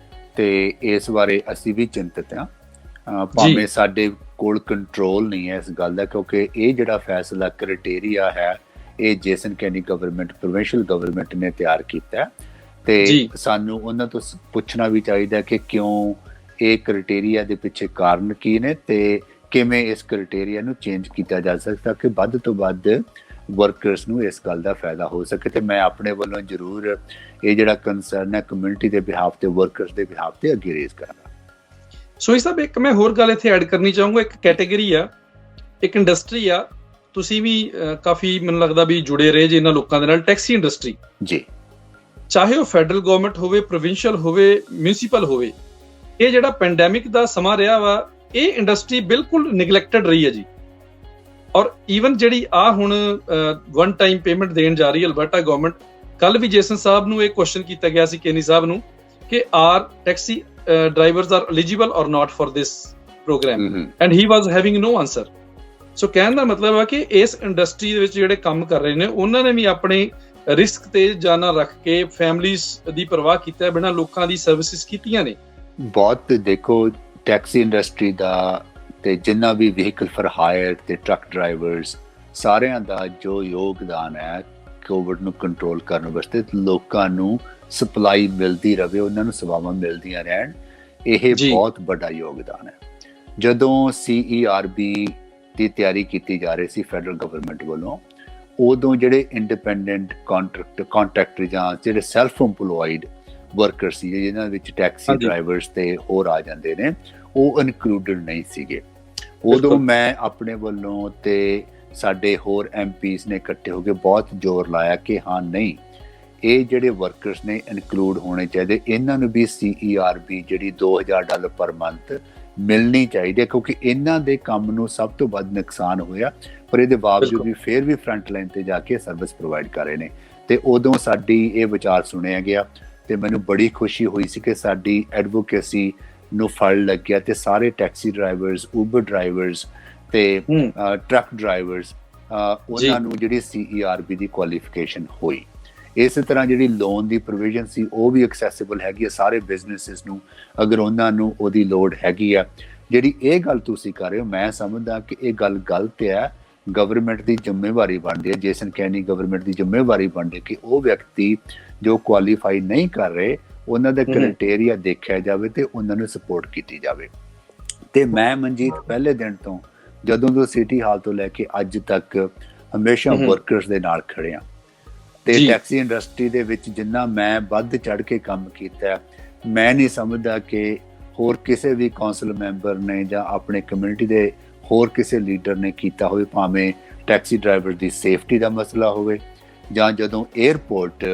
ਤੇ ਇਸ ਬਾਰੇ ਅਸੀਂ ਵੀ ਚਿੰਤਤ ਹਾਂ, ਭਾਵੇਂ ਸਾਡੇ ਕੋਲ ਕੰਟਰੋਲ ਨਹੀਂ ਹੈ ਇਸ ਗੱਲ ਦਾ, ਕਿਉਂਕਿ ਇਹ ਜਿਹੜਾ ਫੈਸਲਾ ਕ੍ਰਾਈਟੇਰੀਆ ਹੈ ਇਹ ਜੇਸਨ ਕੈਨੀ ਗਵਰਨਮੈਂਟ, ਪ੍ਰੋਵਿੰਸ਼ੀਅਲ ਗਵਰਨਮੈਂਟ ਨੇ ਤਿਆਰ ਕੀਤਾ ਤੇ ਸਾਨੂੰ ਉਹਨਾਂ ਤੋਂ ਪੁੱਛਣਾ ਵੀ ਚਾਹੀਦਾ ਕਿ ਕਿਉਂ ਇਹ ਕ੍ਰਾਈਟੇਰੀਆ ਦੇ ਪਿੱਛੇ ਕਾਰਨ ਕੀ ਨੇ ਤੇ ਕਿਵੇਂ ਇਸ ਕ੍ਰਾਈਟੇਰੀਆ ਨੂੰ ਚੇਂਜ ਕੀਤਾ ਜਾ ਸਕਦਾ ਕਿ ਵੱਧ ਤੋਂ ਵੱਧ ਵਰਕਰਸ ਨੂੰ ਇਸ ਗੱਲ ਦਾ ਫਾਇਦਾ ਹੋ ਸਕੇ। ਤੇ ਮੈਂ ਆਪਣੇ ਵੱਲੋਂ ਜ਼ਰੂਰ ਇਹ ਜਿਹੜਾ ਕੰਸਰਨ ਹੈ ਕਮਿਊਨਿਟੀ ਦੇ ਬਿਹਾਫ ਤੇ, ਵਰਕਰਸ ਦੇ ਬਿਹਾਫ ਤੇ ਅੱਗੇ ਰੇਜ਼ ਕਰਾਂਗਾ। ਸੋਹੀ ਸਾਹਿਬ, ਇੱਕ ਮੈਂ ਹੋਰ ਗੱਲ ਇੱਥੇ ਐਡ ਕਰਨੀ ਚਾਹੂੰਗਾ। ਇੱਕ ਕੈਟੇਗਰੀ ਆ, ਇੱਕ ਇੰਡਸਟਰੀ ਆ, ਤੁਸੀਂ ਵੀ ਕਾਫੀ ਮੈਨੂੰ ਲੱਗਦਾ ਵੀ ਜੁੜੇ ਰਹੇ ਜੇ ਇਹਨਾਂ ਲੋਕਾਂ ਦੇ ਨਾਲ, ਟੈਕਸੀ ਇੰਡਸਟਰੀ ਜੀ। ਚਾਹੇ ਉਹ ਫੈਡਰਲ ਗਵਰਨਮੈਂਟ ਹੋਵੇ, ਪ੍ਰੋਵਿੰਸ਼ੀਅਲ ਹੋਵੇ, ਮਿਊਨਿਸਪਲ ਹੋਵੇ, ਇਹ ਜਿਹੜਾ ਪੈਂਡੈਮਿਕ ਦਾ ਸਮਾਂ ਰਿਹਾ ਵਾ, ਇਹ ਇੰਡਸਟਰੀ ਬਿਲਕੁਲ ਨਿਗਲੈਕਟਡ ਰਹੀ ਹੈ ਜੀ। ਔਰ ਈਵਨ ਜਿਹੜੀ ਹੁਣ ਵਨ ਟਾਈਮ ਪੇਮੈਂਟ ਦੇਣ ਜਾ ਰਹੀ ਹੈ ਅਲਬਰਟਾ ਗਵਰਨਮੈਂਟ, ਕੱਲ ਵੀ ਜੇਸਨ ਸਾਹਿਬ ਨੂੰ ਇਹ ਕੁਐਸਚਨ ਕੀਤਾ ਗਿਆ ਸੀ, ਕੇਨੀ ਸਾਹਿਬ ਨੂੰ, ਕਿ are taxi drivers are eligible or not for this program, and he was having no answer. So ਕਹਿਣ ਦਾ ਮਤਲਬ ਹੈ ਕਿ ਇਸ ਇੰਡਸਟਰੀ ਦੇ ਵਿੱਚ ਜਿਹੜੇ ਕੰਮ ਕਰ ਰਹੇ ਨੇ ਉਹਨਾਂ ਨੇ ਵੀ ਆਪਣੇ ਰਿਸਕ ਤੇ ਜਾਨਾਂ ਰੱਖ ਕੇ ਫੈਮਲੀਜ਼ ਦੀ ਪਰਵਾਹ ਕੀਤਾ ਬਿਨਾਂ ਲੋਕਾਂ ਦੀ ਸਰਵਿਸਿਜ਼ ਕੀਤੀਆਂ ਨੇ। ਬਹੁਤ ਦੇਖੋ, ਟੈਕਸੀ ਇੰਡਸਟਰੀ ਦਾ ਤੇ ਜਿੰਨਾ ਵੀ ਵਹੀਕਲ ਫॉर ਹਾਇਰ ਤੇ ਟਰੱਕ ਡਰਾਈਵਰਸ, ਸਾਰਿਆਂ ਦਾ ਜੋ ਯੋਗਦਾਨ ਹੈ ਕੋਵਿਡ ਨੂੰ ਕੰਟਰੋਲ ਕਰਨ ਵਾਸਤੇ, ਲੋਕਾਂ ਨੂੰ ਸਪਲਾਈ ਮਿਲਦੀ ਰਹੇ, ਉਹਨਾਂ ਨੂੰ ਸੇਵਾਵਾਂ ਮਿਲਦੀਆਂ ਰਹਿਣ, ਇਹ ਬਹੁਤ ਵੱਡਾ ਯੋਗਦਾਨ ਹੈ। ਜਦੋਂ CERB ਦੀ ਤਿਆਰੀ ਕੀਤੀ ਜਾ ਰਹੀ ਸੀ ਫੈਡਰਲ ਗਵਰਨਮੈਂਟ ਵੱਲੋਂ, ਉਦੋਂ ਜਿਹੜੇ ਇੰਡੀਪੈਂਡੈਂਟ ਕੰਟਰੈਕਟਰ ਜਾਂ ਜਿਹੜੇ ਸੈਲਫ ਇੰਪਲੋਇਡ ਵਰਕਰ ਸੀ, ਜਿਹਨਾਂ ਵਿੱਚ ਟੈਕਸੀ ਡਰਾਈਵਰਸ ਤੇ ਹੋਰ ਆ ਜਾਂਦੇ ਨੇ, ਉਹ ਇਨਕਲੂਡਡ ਨਹੀਂ ਸੀਗੇ। ਉਦੋਂ ਮੈਂ ਆਪਣੇ ਵੱਲੋਂ ਤੇ ਸਾਡੇ ਹੋਰ MPs ਨੇ ਇਕੱਠੇ ਹੋ ਕੇ ਬਹੁਤ ਜ਼ੋਰ ਲਾਇਆ ਕਿ ਹਾਂ ਨਹੀਂ, ਇਹ ਜਿਹੜੇ ਵਰਕਰਸ ਨੇ ਇਨਕਲੂਡ ਹੋਣੇ ਚਾਹੀਦੇ, ਇਹਨਾਂ ਨੂੰ ਵੀ CERB ਜਿਹੜੀ $2000 ਪਰ ਮੰਥ ਮਿਲਣੀ ਚਾਹੀਦੀ ਹੈ, ਕਿਉਂਕਿ ਇਹਨਾਂ ਦੇ ਕੰਮ ਨੂੰ ਸਭ ਤੋਂ ਵੱਧ ਨੁਕਸਾਨ ਹੋਇਆ, ਪਰ ਇਹਦੇ ਬਾਵਜੂਦ ਵੀ ਫਿਰ ਵੀ ਫਰੰਟ ਲਾਈਨ ਤੇ ਜਾ ਕੇ ਸਰਵਿਸ ਪ੍ਰੋਵਾਈਡ ਕਰ ਰਹੇ ਨੇ। ਤੇ ਉਦੋਂ ਸਾਡੀ ਇਹ ਵਿਚਾਰ ਸੁਣਿਆ ਗਿਆ ਤੇ ਮੈਨੂੰ ਬੜੀ ਖੁਸ਼ੀ ਹੋਈ ਸੀ ਕਿ ਸਾਡੀ ਐਡਵੋਕੇਸੀ ਨੂੰ ਫਲ ਲੱਗਿਆ ਤੇ ਸਾਰੇ ਟੈਕਸੀ ਡਰਾਈਵਰਸ, ਉਬਰ ਡਰਾਈਵਰਸ ਤੇ ਟਰੱਕ ਡਰਾਈਵਰਸ, ਉਹਨਾਂ ਨੂੰ ਜਿਹੜੀ CERB ਦੀ ਕੁਆਲੀਫਿਕੇਸ਼ਨ ਹੋਈ। ਇਸੇ ਤਰ੍ਹਾਂ ਜਿਹੜੀ ਲੋਨ ਦੀ ਪ੍ਰੋਵੀਜ਼ਨ ਸੀ ਉਹ ਵੀ ਐਕਸੈਸਿਬਲ ਹੈਗੀ ਹੈ ਸਾਰੇ ਬਿਜ਼ਨੈਸਿਸ ਨੂੰ, ਅਗਰ ਉਹਨਾਂ ਨੂੰ ਉਹਦੀ ਲੋੜ ਹੈਗੀ ਆ। ਜਿਹੜੀ ਇਹ ਗੱਲ ਤੁਸੀਂ ਕਰ ਰਹੇ ਹੋ, ਮੈਂ ਸਮਝਦਾ ਕਿ ਇਹ ਗੱਲ ਗਲਤ ਹੈ। ਗਵਰਨਮੈਂਟ ਦੀ ਜ਼ਿੰਮੇਵਾਰੀ ਬਣਦੀ ਹੈ, ਜੇਸਨ ਕੈਨੀ ਗਵਰਨਮੈਂਟ ਦੀ ਜ਼ਿੰਮੇਵਾਰੀ ਬਣਦੀ ਹੈ ਕਿ ਉਹ ਵਿਅਕਤੀ ਜੋ ਕੁਆਲੀਫਾਈ ਨਹੀਂ ਕਰ ਰਹੇ, ਉਹਨਾਂ ਦਾ ਕ੍ਰਾਈਟੇਰੀਆ ਦੇਖਿਆ ਜਾਵੇ ਤੇ ਉਹਨਾਂ ਨੂੰ ਸਪੋਰਟ ਕੀਤੀ ਜਾਵੇ। ਤੇ ਮੈਂ ਮਨਜੀਤ ਪਹਿਲੇ ਦਿਨ ਤੋਂ, ਜਦੋਂ ਤੋਂ ਸਿਟੀ ਹਾਲ ਤੋਂ ਲੈ ਕੇ ਅੱਜ ਤੱਕ, ਹਮੇਸ਼ਾ ਵਰਕਰਸ ਦੇ ਨਾਲ ਖੜਿਆ ਤੇ ਟੈਕਸੀ ਇੰਡਸਟਰੀ ਦੇ ਵਿੱਚ ਜਿੰਨਾ ਮੈਂ ਵੱਧ ਚੜ ਕੇ ਕੰਮ ਕੀਤਾ, ਮੈਂ ਨਹੀਂ ਸਮਝਦਾ ਕਿ ਹੋਰ ਕਿਸੇ ਵੀ ਕੌਂਸਲ ਮੈਂਬਰ ਨੇ ਜਾਂ ਆਪਣੇ ਕਮਿਊਨਿਟੀ ਦੇ ਹੋਰ ਕਿਸੇ ਲੀਡਰ ਨੇ ਕੀਤਾ ਹੋਵੇ, ਭਾਵੇਂ ਟੈਕਸੀ ਡਰਾਈਵਰ ਦੀ ਸੇਫਟੀ ਦਾ ਮਸਲਾ ਹੋਵੇ ਜਾਂ ਜਦੋਂ 에ਅਰਪੋਰਟ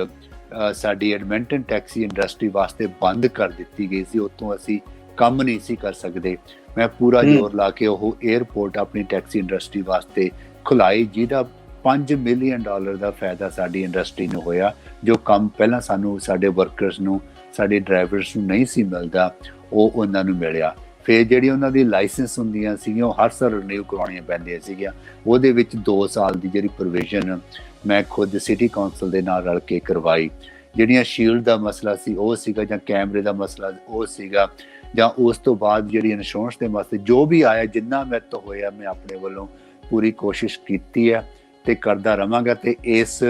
ਸਾਡੀ ਐਡਮਿੰਟਨ ਟੈਕਸੀ ਇੰਡਸਟਰੀ ਵਾਸਤੇ ਬੰਦ ਕਰ ਦਿੱਤੀ ਗਈ ਸੀ, ਉੱਥੋਂ ਅਸੀਂ ਕੰਮ ਨਹੀਂ ਸੀ ਕਰ ਸਕਦੇ। ਮੈਂ ਪੂਰਾ ਜ਼ੋਰ ਲਾ ਕੇ ਉਹ 에ਅਰਪੋਰਟ ਆਪਣੀ ਟੈਕਸੀ ਇੰਡਸਟਰੀ ਵਾਸਤੇ ਖੁਲਾਈ, ਜਿਹਦਾ $5 ਮਿਲੀਅਨ ਦਾ ਫਾਇਦਾ ਸਾਡੀ ਇੰਡਸਟਰੀ ਨੂੰ ਹੋਇਆ, ਜੋ ਕੰਮ ਪਹਿਲਾਂ ਸਾਨੂੰ, ਸਾਡੇ ਵਰਕਰਸ ਨੂੰ, ਸਾਡੇ ਡਰਾਈਵਰਸ ਨੂੰ ਨਹੀਂ ਸੀ ਮਿਲਦਾ, ਉਹ ਉਹਨਾਂ ਨੂੰ ਮਿਲਿਆ। ਫਿਰ ਜਿਹੜੀ ਉਹਨਾਂ ਦੀ ਲਾਇਸੈਂਸ ਹੁੰਦੀਆਂ ਸੀਗੀਆਂ, ਉਹ ਹਰ ਸਾਲ ਰਿਨਿਊ ਕਰਵਾਉਣੀਆਂ ਪੈਂਦੀਆਂ ਸੀਗੀਆਂ। ਉਹਦੇ ਵਿੱਚ 2 ਸਾਲ ਦੀ ਜਿਹੜੀ ਪ੍ਰੋਵੀਜ਼ਨ ਮੈਂ ਖੁਦ ਸਿਟੀ ਕੌਂਸਲ ਦੇ ਨਾਲ ਰਲ ਕੇ ਕਰਵਾਈ। ਜਿਹੜੀਆਂ ਸ਼ੀਲਡ ਦਾ ਮਸਲਾ ਸੀ ਉਹ ਸੀਗਾ, ਜਾਂ ਕੈਮਰੇ ਦਾ ਮਸਲਾ ਉਹ ਸੀਗਾ, ਜਾਂ ਉਸ ਤੋਂ ਬਾਅਦ ਜਿਹੜੀ ਇੰਸ਼ੋਰੈਂਸ ਦੇ ਮਸਲੇ, ਜੋ ਵੀ ਆਇਆ, ਜਿੰਨਾ ਮੇਰੇ ਤੋਂ ਹੋਇਆ, ਮੈਂ ਆਪਣੇ ਵੱਲੋਂ ਪੂਰੀ ਕੋਸ਼ਿਸ਼ ਕੀਤੀ ਹੈ ਤੇ ਕਰਦਾ ਰਵਾਂਗਾ। ਤੇ ਇਸ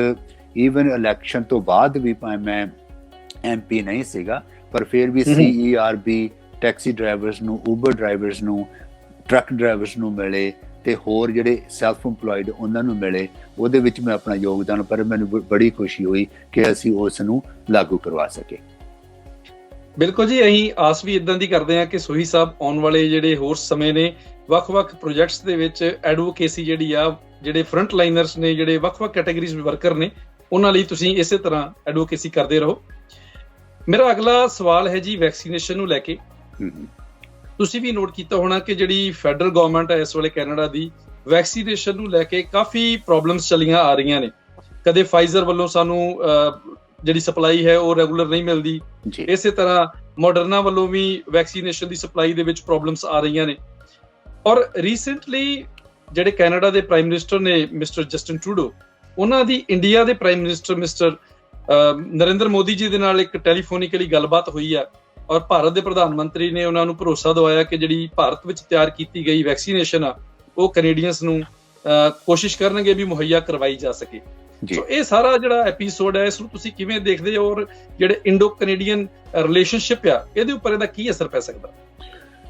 ਈਵਨ ਇਲੈਕਸ਼ਨ ਤੋਂ ਬਾਅਦ ਵੀ, ਭਾਵੇਂ ਮੈਂ MP ਨਹੀਂ ਸੀਗਾ, ਪਰ ਫਿਰ ਵੀ CERB ਟੈਕਸੀ ਡਰਾਈਵਰਸ ਨੂੰ, ਉਬਰ ਡਰਾਈਵਰਸ ਨੂੰ, ਟਰੱਕ ਡਰਾਈਵਰਸ ਨੂੰ ਮਿਲੇ ਤੇ ਹੋਰ ਜਿਹੜੇ ਸੈਲਫ ਇੰਪਲੋਇਡ ਉਹਨਾਂ ਨੂੰ ਮਿਲੇ। ਉਹਦੇ ਵਿੱਚ ਮੈਂ ਆਪਣਾ ਯੋਗਦਾਨ, ਪਰ ਮੈਨੂੰ ਬੜੀ ਖੁਸ਼ੀ ਹੋਈ ਕਿ ਅਸੀਂ ਉਸ ਨੂੰ ਲਾਗੂ ਕਰਵਾ ਸਕੇ। ਬਿਲਕੁਲ ਜੀ, ਅਸੀਂ ਆਸ ਵੀ ਇਦਾਂ ਦੀ ਕਰਦੇ ਹਾਂ ਕਿ ਸੋਹੀ ਸਾਹਿਬ ਆਉਣ ਵਾਲੇ ਜਿਹੜੇ ਹੋਰ ਸਮੇਂ ਨੇ, ਵੱਖ-ਵੱਖ ਪ੍ਰੋਜੈਕਟਸ ਦੇ ਵਿੱਚ ਐਡਵੋਕੇਸੀ ਜਿਹੜੀ ਆ, ਜਿਹੜੇ ਫਰੰਟ ਲਾਈਨਰਸ ਨੇ, ਜਿਹੜੇ ਵੱਖ-ਵੱਖ ਕੈਟਾਗਰੀਜ਼ ਵਰਕਰ ਨੇ, ਉਹਨਾਂ ਲਈ ਤੁਸੀਂ ਇਸੇ ਤਰ੍ਹਾਂ ਐਡਵੋਕੇਸੀ ਕਰਦੇ ਰਹੋ। ਮੇਰਾ ਅਗਲਾ ਸਵਾਲ ਹੈ ਜੀ ਵੈਕਸੀਨੇਸ਼ਨ ਨੂੰ ਲੈ ਕੇ। ਤੁਸੀਂ ਵੀ ਨੋਟ ਕੀਤਾ ਹੋਣਾ ਕਿ ਜਿਹੜੀ ਫੈਡਰਲ ਗਵਰਨਮੈਂਟ ਹੈ ਇਸ ਵੇਲੇ ਕੈਨੇਡਾ ਦੀ, ਵੈਕਸੀਨੇਸ਼ਨ ਨੂੰ ਲੈ ਕੇ ਕਾਫੀ ਪ੍ਰੋਬਲਮਸ ਚੱਲੀਆਂ ਆ ਰਹੀਆਂ ਨੇ। ਕਦੇ ਫਾਈਜ਼ਰ ਵੱਲੋਂ ਸਾਨੂੰ ਜਿਹੜੀ ਸਪਲਾਈ ਹੈ ਉਹ ਰੈਗੂਲਰ ਨਹੀਂ ਮਿਲਦੀ, ਇਸੇ ਤਰ੍ਹਾਂ ਮੋਡਰਨਾ ਵੱਲੋਂ ਵੀ ਵੈਕਸੀਨੇਸ਼ਨ ਦੀ ਸਪਲਾਈ ਦੇ ਵਿੱਚ ਪ੍ਰੋਬਲਮਸ ਆ ਰਹੀਆਂ ਨੇ। ਔਰ ਰੀਸੈਂਟਲੀ ਜਿਹੜੇ ਕੈਨੇਡਾ ਦੇ ਪ੍ਰਾਈਮ ਮਿਨਿਸਟਰ ਨੇ ਮਿਸਟਰ ਜਸਟਿਨ ਟਰੂਡੋ, ਉਹਨਾਂ ਦੀ ਇੰਡੀਆ ਦੇ prime minister mister Narinder Modi ji ਦੇ ਨਾਲ ਇੱਕ ਟੈਲੀਫੋਨਿਕਲੀ ਗੱਲਬਾਤ ਹੋਈ ਆ, ਔਰ ਭਾਰਤ ਦੇ ਪ੍ਰਧਾਨ ਮੰਤਰੀ ਨੇ ਉਹਨਾਂ ਨੂੰ ਭਰੋਸਾ ਦਿਵਾਇਆ ਕਿ ਜਿਹੜੀ ਭਾਰਤ ਵਿੱਚ ਤਿਆਰ ਕੀਤੀ ਗਈ ਵੈਕਸੀਨੇਸ਼ਨ ਆ, ਉਹ ਕੈਨੇਡੀਅਨਸ ਨੂੰ ਕੋਸ਼ਿਸ਼ ਕਰਨਗੇ ਵੀ ਮੁਹੱਈਆ ਕਰਵਾਈ ਜਾ ਸਕੇ। ਜੀ ਸੋ ਇਹ ਸਾਰਾ ਜਿਹੜਾ ਐਪੀਸੋਡ ਹੈ, ਇਸ ਨੂੰ ਤੁਸੀਂ ਕਿਵੇਂ ਦੇਖਦੇ ਹੋ, ਔਰ ਜਿਹੜੇ ਇੰਡੋ ਕੈਨੇਡੀਅਨ ਰਿਲੇਸ਼ਨਸ਼ਿਪ ਆ, ਇਹਦੇ ਉੱਪਰ ਇਹਦਾ ਕੀ ਅਸਰ ਪੈ ਸਕਦਾ?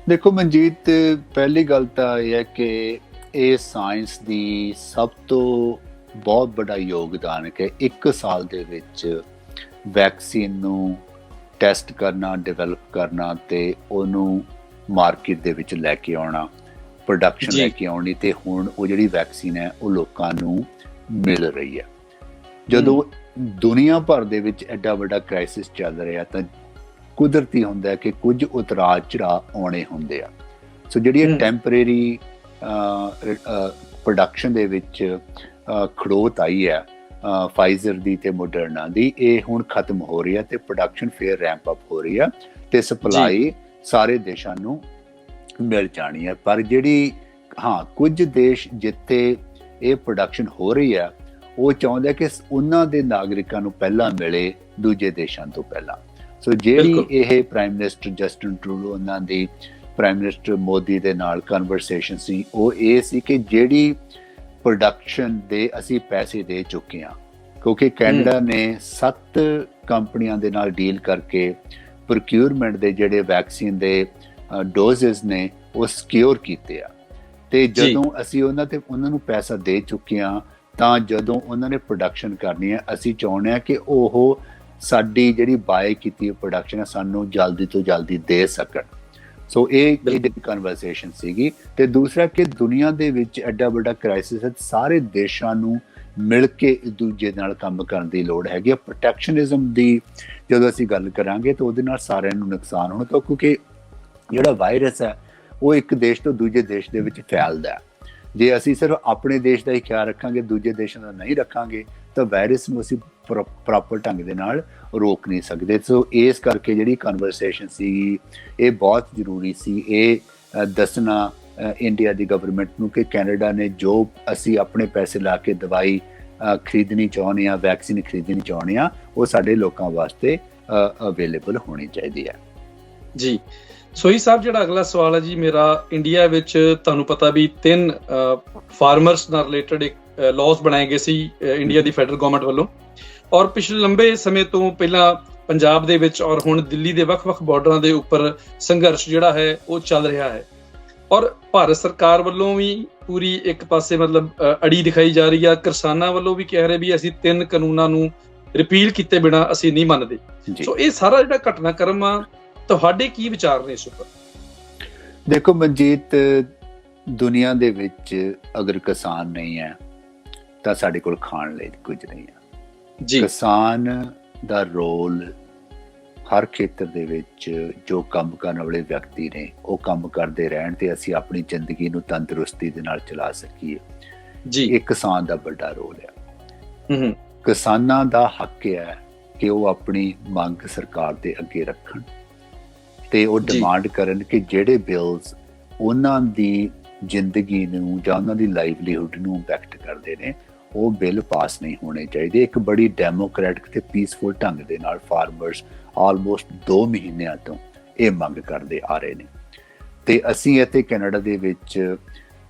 ਦੇਖੋ ਮਨਜੀਤ, ਪਹਿਲੀ ਗੱਲ ਤਾਂ ਇਹ ਹੈ ਕਿ ਇਹ ਸਾਇੰਸ ਦੀ ਸਭ ਤੋਂ ਬਹੁਤ ਵੱਡਾ ਯੋਗਦਾਨ ਹੈ ਕਿ 1 ਸਾਲ ਦੇ ਵਿੱਚ ਵੈਕਸੀਨ ਨੂੰ ਟੈਸਟ ਕਰਨਾ, ਡਿਵੈਲਪ ਕਰਨਾ ਤੇ ਉਹਨੂੰ ਮਾਰਕੀਟ ਦੇ ਵਿੱਚ ਲੈ ਕੇ ਆਉਣਾ, ਪ੍ਰੋਡਕਸ਼ਨ ਲੈ ਕੇ ਆਉਣੀ, ਤੇ ਹੁਣ ਉਹ ਜਿਹੜੀ ਵੈਕਸੀਨ ਹੈ ਉਹ ਲੋਕਾਂ ਨੂੰ ਮਿਲ ਰਹੀ ਹੈ। ਜਦੋਂ ਦੁਨੀਆ ਭਰ ਦੇ ਵਿੱਚ ਐਡਾ ਵੱਡਾ ਕ੍ਰਾਈਸਿਸ ਚੱਲ ਰਿਹਾ ਤਾਂ ਕੁਦਰਤੀ ਹੁੰਦਾ ਹੈ ਕਿ ਕੁਝ ਉਤਰਾਅ ਚੜਾਅ ਆਉਣੇ ਹੁੰਦੇ ਆ। ਸੋ ਜਿਹੜੀ ਟੈਂਪਰੇਰੀ ਪ੍ਰੋਡਕਸ਼ਨ ਦੇ ਵਿੱਚ ਖੜੋਤ ਆਈ ਹੈ ਫਾਈਜ਼ਰ ਦੀ ਤੇ ਮੋਡਰਨਾ ਦੀ, ਇਹ ਹੁਣ ਖਤਮ ਹੋ ਰਹੀ ਹੈ ਤੇ ਪ੍ਰੋਡਕਸ਼ਨ ਫੇਰ ਰੈਂਪ ਅਪ ਹੋ ਰਹੀ ਹੈ ਤੇ ਸਪਲਾਈ ਸਾਰੇ ਦੇਸ਼ਾਂ ਨੂੰ ਮਿਲ ਜਾਣੀ ਹੈ। ਪਰ ਜਿਹੜੀ ਕੁਝ ਦੇਸ਼ ਜਿੱਥੇ ਇਹ ਪ੍ਰੋਡਕਸ਼ਨ ਹੋ ਰਹੀ ਹੈ ਉਹ ਚਾਹੁੰਦੇ ਕਿ ਉਹਨਾਂ ਦੇ ਨਾਗਰਿਕਾਂ ਨੂੰ ਪਹਿਲਾਂ ਮਿਲੇ ਦੂਜੇ ਦੇਸ਼ਾਂ ਤੋਂ ਪਹਿਲਾਂ। ਸੋ ਜਿਹੜੀ ਇਹ ਪ੍ਰਾਈਮ ਮਿਨਿਸਟਰ ਜਸਟਿਨ ਟਰੂਡੋ, ਉਹਨਾਂ ਦੀ ਪ੍ਰਾਈਮ ਮਿਨਿਸਟਰ ਮੋਦੀ ਦੇ ਨਾਲ ਕਨਵਰਸੇਸ਼ਨ ਸੀ, ਉਹ ਇਹ ਸੀ ਕਿ ਜਿਹੜੀ ਪ੍ਰੋਡਕਸ਼ਨ ਦੇ ਅਸੀਂ ਪੈਸੇ ਦੇ ਚੁੱਕੇ ਹਾਂ, ਕਿਉਂਕਿ ਕੈਨੇਡਾ ਨੇ 7 ਕੰਪਨੀਆਂ ਦੇ ਨਾਲ ਡੀਲ ਕਰਕੇ ਪ੍ਰੋਕਿਊਰਮੈਂਟ ਦੇ ਜਿਹੜੇ ਵੈਕਸੀਨ ਦੇ ਡੋਜ਼ਸ ਨੇ ਉਹ ਸਿਕਿਉਰ ਕੀਤੇ ਆ, ਤੇ ਜਦੋਂ ਅਸੀਂ ਉਹਨਾਂ ਨੂੰ ਪੈਸਾ ਦੇ ਚੁੱਕੇ ਹਾਂ ਤਾਂ ਜਦੋਂ ਉਹਨਾਂ ਨੇ ਪ੍ਰੋਡਕਸ਼ਨ ਕਰਨੀ ਹੈ, ਅਸੀਂ ਚਾਹੁੰਦੇ ਹਾਂ ਕਿ ਉਹ ਸਾਡੀ ਜਿਹੜੀ ਬਾਏ ਕੀਤੀ ਪ੍ਰੋਡਕਸ਼ਨ ਹੈ ਸਾਨੂੰ ਜਲਦੀ ਤੋਂ ਜਲਦੀ ਦੇ ਸਕਣ। ਸੋ ਇਹ ਕਨਵਰਸੇਸ਼ਨ ਸੀਗੀ। ਤੇ ਦੂਸਰਾ ਕਿ ਦੁਨੀਆ ਦੇ ਵਿੱਚ ਐਡਾ ਵੱਡਾ ਕ੍ਰਾਈਸਿਸ ਹੈ, ਸਾਰੇ ਦੇਸ਼ਾਂ ਨੂੰ ਮਿਲ ਕੇ ਇੱਕ ਦੂਜੇ ਨਾਲ ਕੰਮ ਕਰਨ ਦੀ ਲੋੜ ਹੈਗੀ ਹੈ। ਪ੍ਰੋਟੈਕਸ਼ਨਿਜ਼ਮ ਦੀ ਜਦੋਂ ਅਸੀਂ ਗੱਲ ਕਰਾਂਗੇ ਤਾਂ ਉਹਦੇ ਨਾਲ ਸਾਰਿਆਂ ਨੂੰ ਨੁਕਸਾਨ ਹੋਣਾ, ਕਿਉਂਕਿ ਜਿਹੜਾ ਵਾਇਰਸ ਹੈ ਉਹ ਇੱਕ ਦੇਸ਼ ਤੋਂ ਦੂਜੇ ਦੇਸ਼ ਦੇ ਵਿੱਚ ਫੈਲਦਾ। ਜੇ ਅਸੀਂ ਸਿਰਫ ਆਪਣੇ ਦੇਸ਼ ਦਾ ਹੀ ਖਿਆਲ ਰੱਖਾਂਗੇ, ਦੂਜੇ ਦੇਸ਼ਾਂ ਦਾ ਨਹੀਂ ਰੱਖਾਂਗੇ, ਤਾਂ ਵਾਇਰਸ ਨੂੰ ਅਸੀਂ ਪ੍ਰੋਪਰ ਢੰਗ ਦੇ ਨਾਲ ਰੋਕ ਨਹੀਂ ਸਕਦੇ। ਸੋ ਇਸ ਕਰਕੇ ਜਿਹੜੀ ਕਨਵਰਸੇਸ਼ਨ ਸੀ ਇਹ ਬਹੁਤ ਜ਼ਰੂਰੀ ਸੀ। ਇਹ ਦੱਸਣਾ ਇੰਡੀਆ ਦੀ ਗਵਰਨਮੈਂਟ ਨੂੰ ਕਿ ਕੈਨੇਡਾ ਨੇ ਜੋ ਅਸੀਂ ਆਪਣੇ ਪੈਸੇ ਲਾ ਕੇ ਦਵਾਈ ਖਰੀਦਣੀ ਚਾਹੁੰਦੇ ਹਾਂ, ਵੈਕਸੀਨ ਖਰੀਦਣੀ ਚਾਹੁੰਦੇ ਹਾਂ, ਉਹ ਸਾਡੇ ਲੋਕਾਂ ਵਾਸਤੇ ਅਵੇਲੇਬਲ ਹੋਣੀ ਚਾਹੀਦੀ ਹੈ। ਜੀ ਸੋਹੀ ਸਾਹਿਬ, ਜਿਹੜਾ ਅਗਲਾ ਸਵਾਲ ਹੈ ਜੀ ਮੇਰਾ, ਇੰਡੀਆ ਵਿੱਚ ਤੁਹਾਨੂੰ ਪਤਾ ਵੀ 3 ਫਾਰਮਰਸ ਨਾਲ ਰਿਲੇਟਡ ਇੱਕ ਲਾਜ਼ ਬਣਾਏ ਗਏ ਸੀ ਇੰਡੀਆ ਦੀ ਫੈਡਰਲ ਗਵਰਨਮੈਂਟ ਵੱਲੋਂ, ਔਰ ਪਿਛਲੇ ਲੰਬੇ ਸਮੇਂ ਤੋਂ ਪਹਿਲਾਂ ਪੰਜਾਬ ਦੇ ਵਿੱਚ ਔਰ ਹੁਣ ਦਿੱਲੀ ਦੇ ਵੱਖ-ਵੱਖ ਬਾਰਡਰਾਂ ਦੇ ਉੱਪਰ ਸੰਘਰਸ਼ ਜਿਹੜਾ ਹੈ ਉਹ ਚੱਲ ਰਿਹਾ ਹੈ, ਔਰ ਭਾਰਤ ਸਰਕਾਰ ਵੱਲੋਂ ਵੀ ਪੂਰੀ ਇੱਕ ਪਾਸੇ ਮਤਲਬ ਅੜੀ ਦਿਖਾਈ ਜਾ ਰਹੀ ਆ, ਕਿਸਾਨਾਂ ਵੱਲੋਂ ਵੀ ਕਹਿ ਰਹੇ ਵੀ ਅਸੀਂ 3 ਕਾਨੂੰਨਾਂ ਨੂੰ ਰਿਪੀਲ ਕੀਤੇ ਬਿਨਾਂ ਅਸੀਂ ਨਹੀਂ ਮੰਨਦੇ। ਸੋ ਇਹ ਸਾਰਾ ਜਿਹੜਾ ਘਟਨਾਕ੍ਰਮ ਆ, ਤੁਹਾਡੇ ਕੀ ਵਿਚਾਰ ਨੇ ਇਸ ਉੱਪਰ? ਦੇਖੋ ਮਨਜੀਤ, ਦੁਨੀਆ ਦੇ ਵਿੱਚ ਅਗਰ ਕਿਸਾਨ ਨਹੀਂ ਹੈ ਤਾਂ ਸਾਡੇ ਕੋਲ ਖਾਣ ਲਈ ਕੁਝ ਨਹੀਂ ਹੈ। ਕਿਸਾਨ ਦਾ ਰੋਲ ਹਰ ਖੇਤਰ ਦੇ ਵਿੱਚ ਜੋ ਕੰਮ ਕਰਨ ਵਾਲੇ ਵਿਅਕਤੀ ਨੇ ਉਹ ਕੰਮ ਕਰਦੇ ਰਹਿਣ ਤੇ ਅਸੀਂ ਆਪਣੀ ਜ਼ਿੰਦਗੀ ਨੂੰ ਤੰਦਰੁਸਤੀ ਦੇ ਨਾਲ ਚਲਾ ਸਕੀਏ, ਇਹ ਕਿਸਾਨ ਦਾ ਵੱਡਾ ਰੋਲ ਹੈ। ਕਿਸਾਨਾਂ ਦਾ ਹੱਕ ਹੈ ਕਿ ਉਹ ਆਪਣੀ ਮੰਗ ਸਰਕਾਰ ਦੇ ਅੱਗੇ ਰੱਖਣ ਤੇ ਉਹ ਡਿਮਾਂਡ ਕਰਨ ਕਿ ਜਿਹੜੇ ਬਿਲਸ ਉਹਨਾਂ ਦੀ ਜ਼ਿੰਦਗੀ ਨੂੰ ਜਾਂ ਉਹਨਾਂ ਦੀ ਲਾਈਵਲੀਹੁੱਡ ਨੂੰ ਇੰਪੈਕਟ ਕਰਦੇ ਨੇ ਉਹ ਬਿੱਲ ਪਾਸ ਨਹੀਂ ਹੋਣੇ ਚਾਹੀਦੇ। ਇੱਕ ਬੜੀ ਡੈਮੋਕ੍ਰੈਟਿਕ ਤੇ ਪੀਸਫੁਲ ਢੰਗ ਦੇ ਨਾਲ ਫਾਰਮਰਸ ਆਲਮੋਸਟ 2 ਮਹੀਨਿਆਂ ਤੋਂ ਇਹ ਮੰਗ ਕਰਦੇ ਆ ਰਹੇ ਨੇ, ਤੇ ਅਸੀਂ ਇੱਥੇ ਕੈਨੇਡਾ ਦੇ ਵਿੱਚ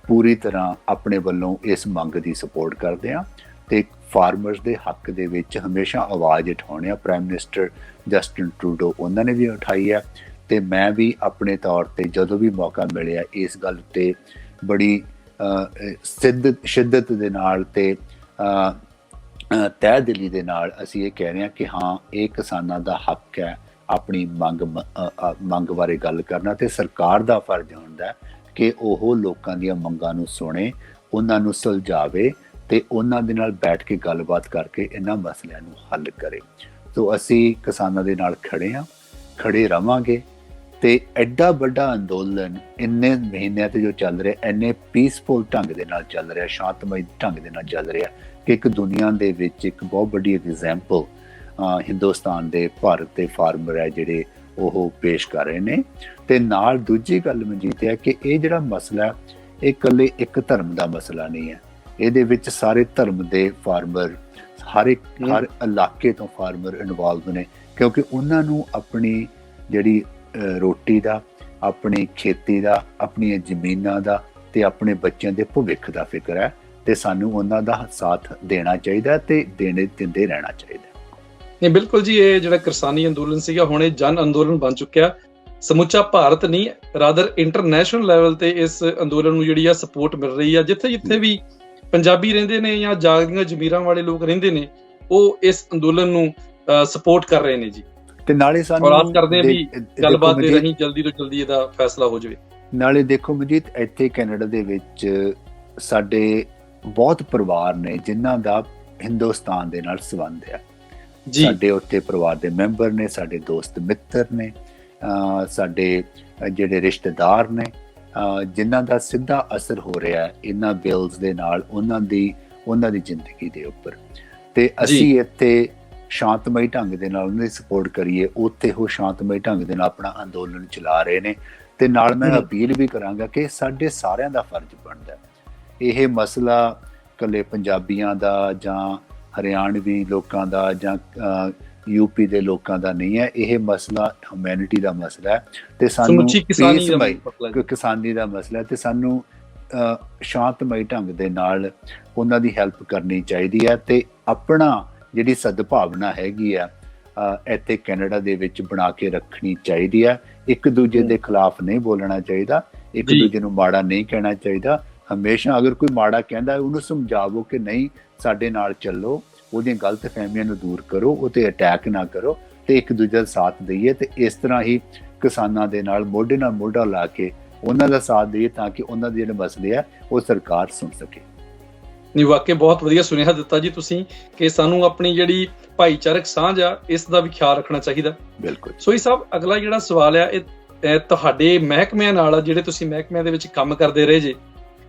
ਪੂਰੀ ਤਰ੍ਹਾਂ ਆਪਣੇ ਵੱਲੋਂ ਇਸ ਮੰਗ ਦੀ ਸਪੋਰਟ ਕਰਦੇ ਹਾਂ ਤੇ ਫਾਰਮਰਸ ਦੇ ਹੱਕ ਦੇ ਵਿੱਚ ਹਮੇਸ਼ਾ ਆਵਾਜ਼ ਉਠਾਉਣੀ ਆ। ਪ੍ਰਾਈਮ ਮਿਨਿਸਟਰ ਜਸਟਿਨ ਟਰੂਡੋ ਉਹਨਾਂ ਨੇ ਵੀ ਉਠਾਈ ਹੈ ਤੇ ਮੈਂ ਵੀ ਆਪਣੇ ਤੌਰ ਤੇ ਜਦੋਂ ਵੀ ਮੌਕਾ ਮਿਲਿਆ ਇਸ ਗੱਲ ਤੇ ਬੜੀ ਸ਼ਿੱਦਤ ਦੇ ਨਾਲ ਤੇ ਤਹਿ ਦਿਲੀ ਦੇ ਨਾਲ ਅਸੀਂ ਇਹ ਕਹਿ ਰਹੇ ਹਾਂ ਕਿ ਹਾਂ, ਇਹ ਕਿਸਾਨਾਂ ਦਾ ਹੱਕ ਹੈ ਆਪਣੀ ਮੰਗ ਬਾਰੇ ਗੱਲ ਕਰਨਾ, ਤੇ ਸਰਕਾਰ ਦਾ ਫਰਜ਼ ਹੁੰਦਾ ਕਿ ਉਹ ਲੋਕਾਂ ਦੀਆਂ ਮੰਗਾਂ ਨੂੰ ਸੁਣੇ, ਉਹਨਾਂ ਨੂੰ ਸੁਲਝਾਵੇ ਤੇ ਉਹਨਾਂ ਦੇ ਨਾਲ ਬੈਠ ਕੇ ਗੱਲਬਾਤ ਕਰਕੇ ਇਹਨਾਂ ਮਸਲਿਆਂ ਨੂੰ ਹੱਲ ਕਰੇ। ਸੋ ਅਸੀਂ ਕਿਸਾਨਾਂ ਦੇ ਨਾਲ ਖੜੇ ਰਵਾਂਗੇ ਤੇ ਐਡਾ ਵੱਡਾ ਅੰਦੋਲਨ ਇੰਨੇ ਮਹੀਨਿਆਂ ਤੇ ਜੋ ਚੱਲ ਰਿਹਾ, ਇੰਨੇ ਪੀਸਫੁਲ ਢੰਗ ਦੇ ਨਾਲ ਚੱਲ ਰਿਹਾ, ਸ਼ਾਂਤਮਈ ਢੰਗ ਦੇ ਨਾਲ ਚੱਲ ਰਿਹਾ ਕਿ ਇੱਕ ਦੁਨੀਆ ਦੇ ਵਿੱਚ ਇੱਕ ਬਹੁਤ ਵੱਡੀ ਐਗਜ਼ਾਮਪਲ ਹਿੰਦੁਸਤਾਨ ਦੇ, ਭਾਰਤ ਦੇ ਫਾਰਮਰ ਹੈ ਜਿਹੜੇ ਉਹ ਪੇਸ਼ ਕਰ ਰਹੇ ਨੇ। ਤੇ ਨਾਲ ਦੂਜੀ ਗੱਲ ਮਨਜੀਤ ਹੈ ਕਿ ਇਹ ਜਿਹੜਾ ਮਸਲਾ ਇਹ ਇਕੱਲੇ ਇੱਕ ਧਰਮ ਦਾ ਮਸਲਾ ਨਹੀਂ ਹੈ, ਇਹਦੇ ਵਿੱਚ ਸਾਰੇ ਧਰਮ ਦੇ ਫਾਰਮਰ, ਹਰ ਇਲਾਕੇ ਤੋਂ ਫਾਰਮਰ ਇਨਵੋਲਵ ਨੇ, ਕਿਉਂਕਿ ਉਹਨਾਂ ਨੂੰ ਆਪਣੀ ਜਿਹੜੀ ਰੋਟੀ ਦਾ, ਆਪਣੀ ਖੇਤੀ ਦਾ, ਆਪਣੀਆਂ ਜ਼ਮੀਨਾਂ ਦਾ ਤੇ ਆਪਣੇ ਬੱਚਿਆਂ ਦੇ ਭਵਿੱਖ ਦਾ ਫਿਕਰ ਹੈ। ਤੇ ਸਾਨੂੰ ਉਹਨਾਂ ਦਾ ਸਾਥ ਦੇਣਾ ਚਾਹੀਦਾ ਤੇ ਦਿੰਦੇ ਰਹਿਣਾ ਚਾਹੀਦਾ। ਨਹੀਂ, ਬਿਲਕੁਲ ਜੀ, ਇਹ ਜਿਹੜਾ ਕਿਸਾਨੀ ਅੰਦੋਲਨ ਸੀਗਾ ਹੁਣ ਇਹ ਜਨ ਅੰਦੋਲਨ ਬਣ ਚੁੱਕਿਆ। ਸਮੁੱਚਾ ਭਾਰਤ ਨਹੀਂ, ਰਾਦਰ ਇੰਟਰਨੈਸ਼ਨਲ ਲੈਵਲ ਤੇ ਇਸ ਅੰਦੋਲਨ ਨੂੰ ਜਿਹੜੀ ਆ ਸਪੋਰਟ ਮਿਲ ਰਹੀ ਆ। ਜਿੱਥੇ ਜਿੱਥੇ ਵੀ ਪੰਜਾਬੀ ਰਹਿੰਦੇ ਨੇ ਜਾਂ ਜਾਗਦੀਆਂ ਜ਼ਮੀਰਾਂ ਵਾਲੇ ਲੋਕ ਰਹਿੰਦੇ ਨੇ, ਉਹ ਇਸ ਅੰਦੋਲਨ ਨੂੰ ਸਪੋਰਟ ਕਰ ਰਹੇ ਨੇ ਜੀ। ਤੇ ਨਾਲੇ ਸਾਨੂੰ ਆਸ ਕਰਦੇ ਆ ਵੀ ਗੱਲਬਾਤ ਦੇ ਰਾਹੀਂ ਜਲਦੀ ਤੋਂ ਜਲਦੀ ਇਹਦਾ ਫੈਸਲਾ ਹੋ ਜਾਵੇ। ਨਾਲੇ ਦੇਖੋ ਮਨਜੀਤ, ਇੱਥੇ ਕੈਨੇਡਾ ਦੇ ਵਿੱਚ ਸਾਡੇ ਬਹੁਤ ਪਰਿਵਾਰ ਨੇ ਜਿਨ੍ਹਾਂ ਦਾ ਹਿੰਦੁਸਤਾਨ ਦੇ ਨਾਲ ਸੰਬੰਧ ਹੈ। ਸਾਡੇ ਉੱਥੇ ਪਰਿਵਾਰ ਦੇ ਮੈਂਬਰ ਨੇ, ਸਾਡੇ ਦੋਸਤ ਮਿੱਤਰ ਨੇ, ਸਾਡੇ ਜਿਹੜੇ ਰਿਸ਼ਤੇਦਾਰ ਨੇ, ਜਿਨ੍ਹਾਂ ਦਾ ਸਿੱਧਾ ਅਸਰ ਹੋ ਰਿਹਾ ਇਹਨਾਂ ਬਿਲਸ ਦੇ ਨਾਲ ਉਹਨਾਂ ਦੀ ਜ਼ਿੰਦਗੀ ਦੇ ਉੱਪਰ। ਤੇ ਅਸੀਂ ਇੱਥੇ ਸ਼ਾਂਤਮਈ ਢੰਗ ਦੇ ਨਾਲ ਉਹਨਾਂ ਦੀ ਸਪੋਰਟ ਕਰੀਏ, ਉੱਥੇ ਉਹ ਸ਼ਾਂਤਮਈ ਢੰਗ ਦੇ ਨਾਲ ਆਪਣਾ ਅੰਦੋਲਨ ਚਲਾ ਰਹੇ ਨੇ। ਤੇ ਨਾਲ ਮੈਂ ਅਪੀਲ ਵੀ ਕਰਾਂਗਾ ਕਿ ਸਾਡੇ ਸਾਰਿਆਂ ਦਾ ਫਰਜ਼ ਬਣਦਾ, ਇਹ ਮਸਲਾ ਇਕੱਲੇ ਪੰਜਾਬੀਆਂ ਦਾ ਜਾਂ ਹਰਿਆਣਵੀ ਲੋਕਾਂ ਦਾ ਜਾਂ ਯੂਪੀ ਦੇ ਲੋਕਾਂ ਦਾ ਨਹੀਂ ਹੈ। ਇਹ ਮਸਲਾ ਹਿਊਮੈਨਿਟੀ ਦਾ ਮਸਲਾ ਹੈ ਤੇ ਸਾਨੂੰ ਕਿਸਾਨੀ ਦਾ ਮਸਲਾ ਹੈ ਤੇ ਸਾਨੂੰ ਸ਼ਾਂਤਮਈ ਢੰਗ ਦੇ ਨਾਲ ਉਹਨਾਂ ਦੀ ਹੈਲਪ ਕਰਨੀ ਚਾਹੀਦੀ ਹੈ ਤੇ ਆਪਣਾ ਜਿਹੜੀ ਸਦਭਾਵਨਾ ਹੈਗੀ ਆ ਇੱਥੇ ਕੈਨੇਡਾ ਦੇ ਵਿੱਚ ਬਣਾ ਕੇ ਰੱਖਣੀ ਚਾਹੀਦੀ ਹੈ। ਇੱਕ ਦੂਜੇ ਦੇ ਖਿਲਾਫ ਨਹੀਂ ਬੋਲਣਾ ਚਾਹੀਦਾ, ਇੱਕ ਦੂਜੇ ਨੂੰ ਮਾੜਾ ਨਹੀਂ ਕਹਿਣਾ ਚਾਹੀਦਾ। ਹਮੇਸ਼ਾ ਅਗਰ ਕੋਈ ਮਾੜਾ ਕਹਿੰਦਾ ਉਹਨੂੰ ਸਮਝਾਵੋ ਕਿ ਨਹੀਂ, ਸਾਡੇ ਨਾਲ ਚੱਲੋ, ਉਹਦੀਆਂ ਗਲਤ ਫਹਿਮੀਆਂ ਨੂੰ ਦੂਰ ਕਰੋ, ਉਹ ਤੇ ਅਟੈਕ ਨਾ ਕਰੋ ਤੇ ਇੱਕ ਦੂਜੇ ਦਾ ਸਾਥ ਦਈਏ। ਤੇ ਇਸ ਤਰ੍ਹਾਂ ਹੀ ਕਿਸਾਨਾਂ ਦੇ ਨਾਲ ਮੋਢੇ ਨਾਲ ਮੋਢਾ ਲਾ ਕੇ ਉਹਨਾਂ ਦਾ ਸਾਥ ਦਈਏ ਤਾਂ ਕਿ ਉਹਨਾਂ ਦੇ ਜਿਹੜੇ ਮਸਲੇ ਆ ਉਹ ਸਰਕਾਰ ਸੁਣ ਸਕੇ। ਨਹੀਂ, ਵਾਕਈ ਬਹੁਤ ਵਧੀਆ ਸੁਨੇਹਾ ਦਿੱਤਾ ਜੀ ਤੁਸੀਂ ਕਿ ਸਾਨੂੰ ਆਪਣੀ ਜਿਹੜੀ ਭਾਈਚਾਰਕ ਸਾਂਝ ਆ ਇਸ ਦਾ ਵੀ ਖਿਆਲ ਰੱਖਣਾ ਚਾਹੀਦਾ। ਬਿਲਕੁਲ। ਸੋਈ ਸਾਹਿਬ, ਅਗਲਾ ਜਿਹੜਾ ਸਵਾਲ ਆ ਇਹ ਤੁਹਾਡੇ ਮਹਿਕਮਿਆਂ ਨਾਲ, ਜਿਹੜੇ ਤੁਸੀਂ ਮਹਿਕਮਿਆਂ ਦੇ ਵਿੱਚ ਕੰਮ ਕਰਦੇ ਰਹੇ ਜੇ,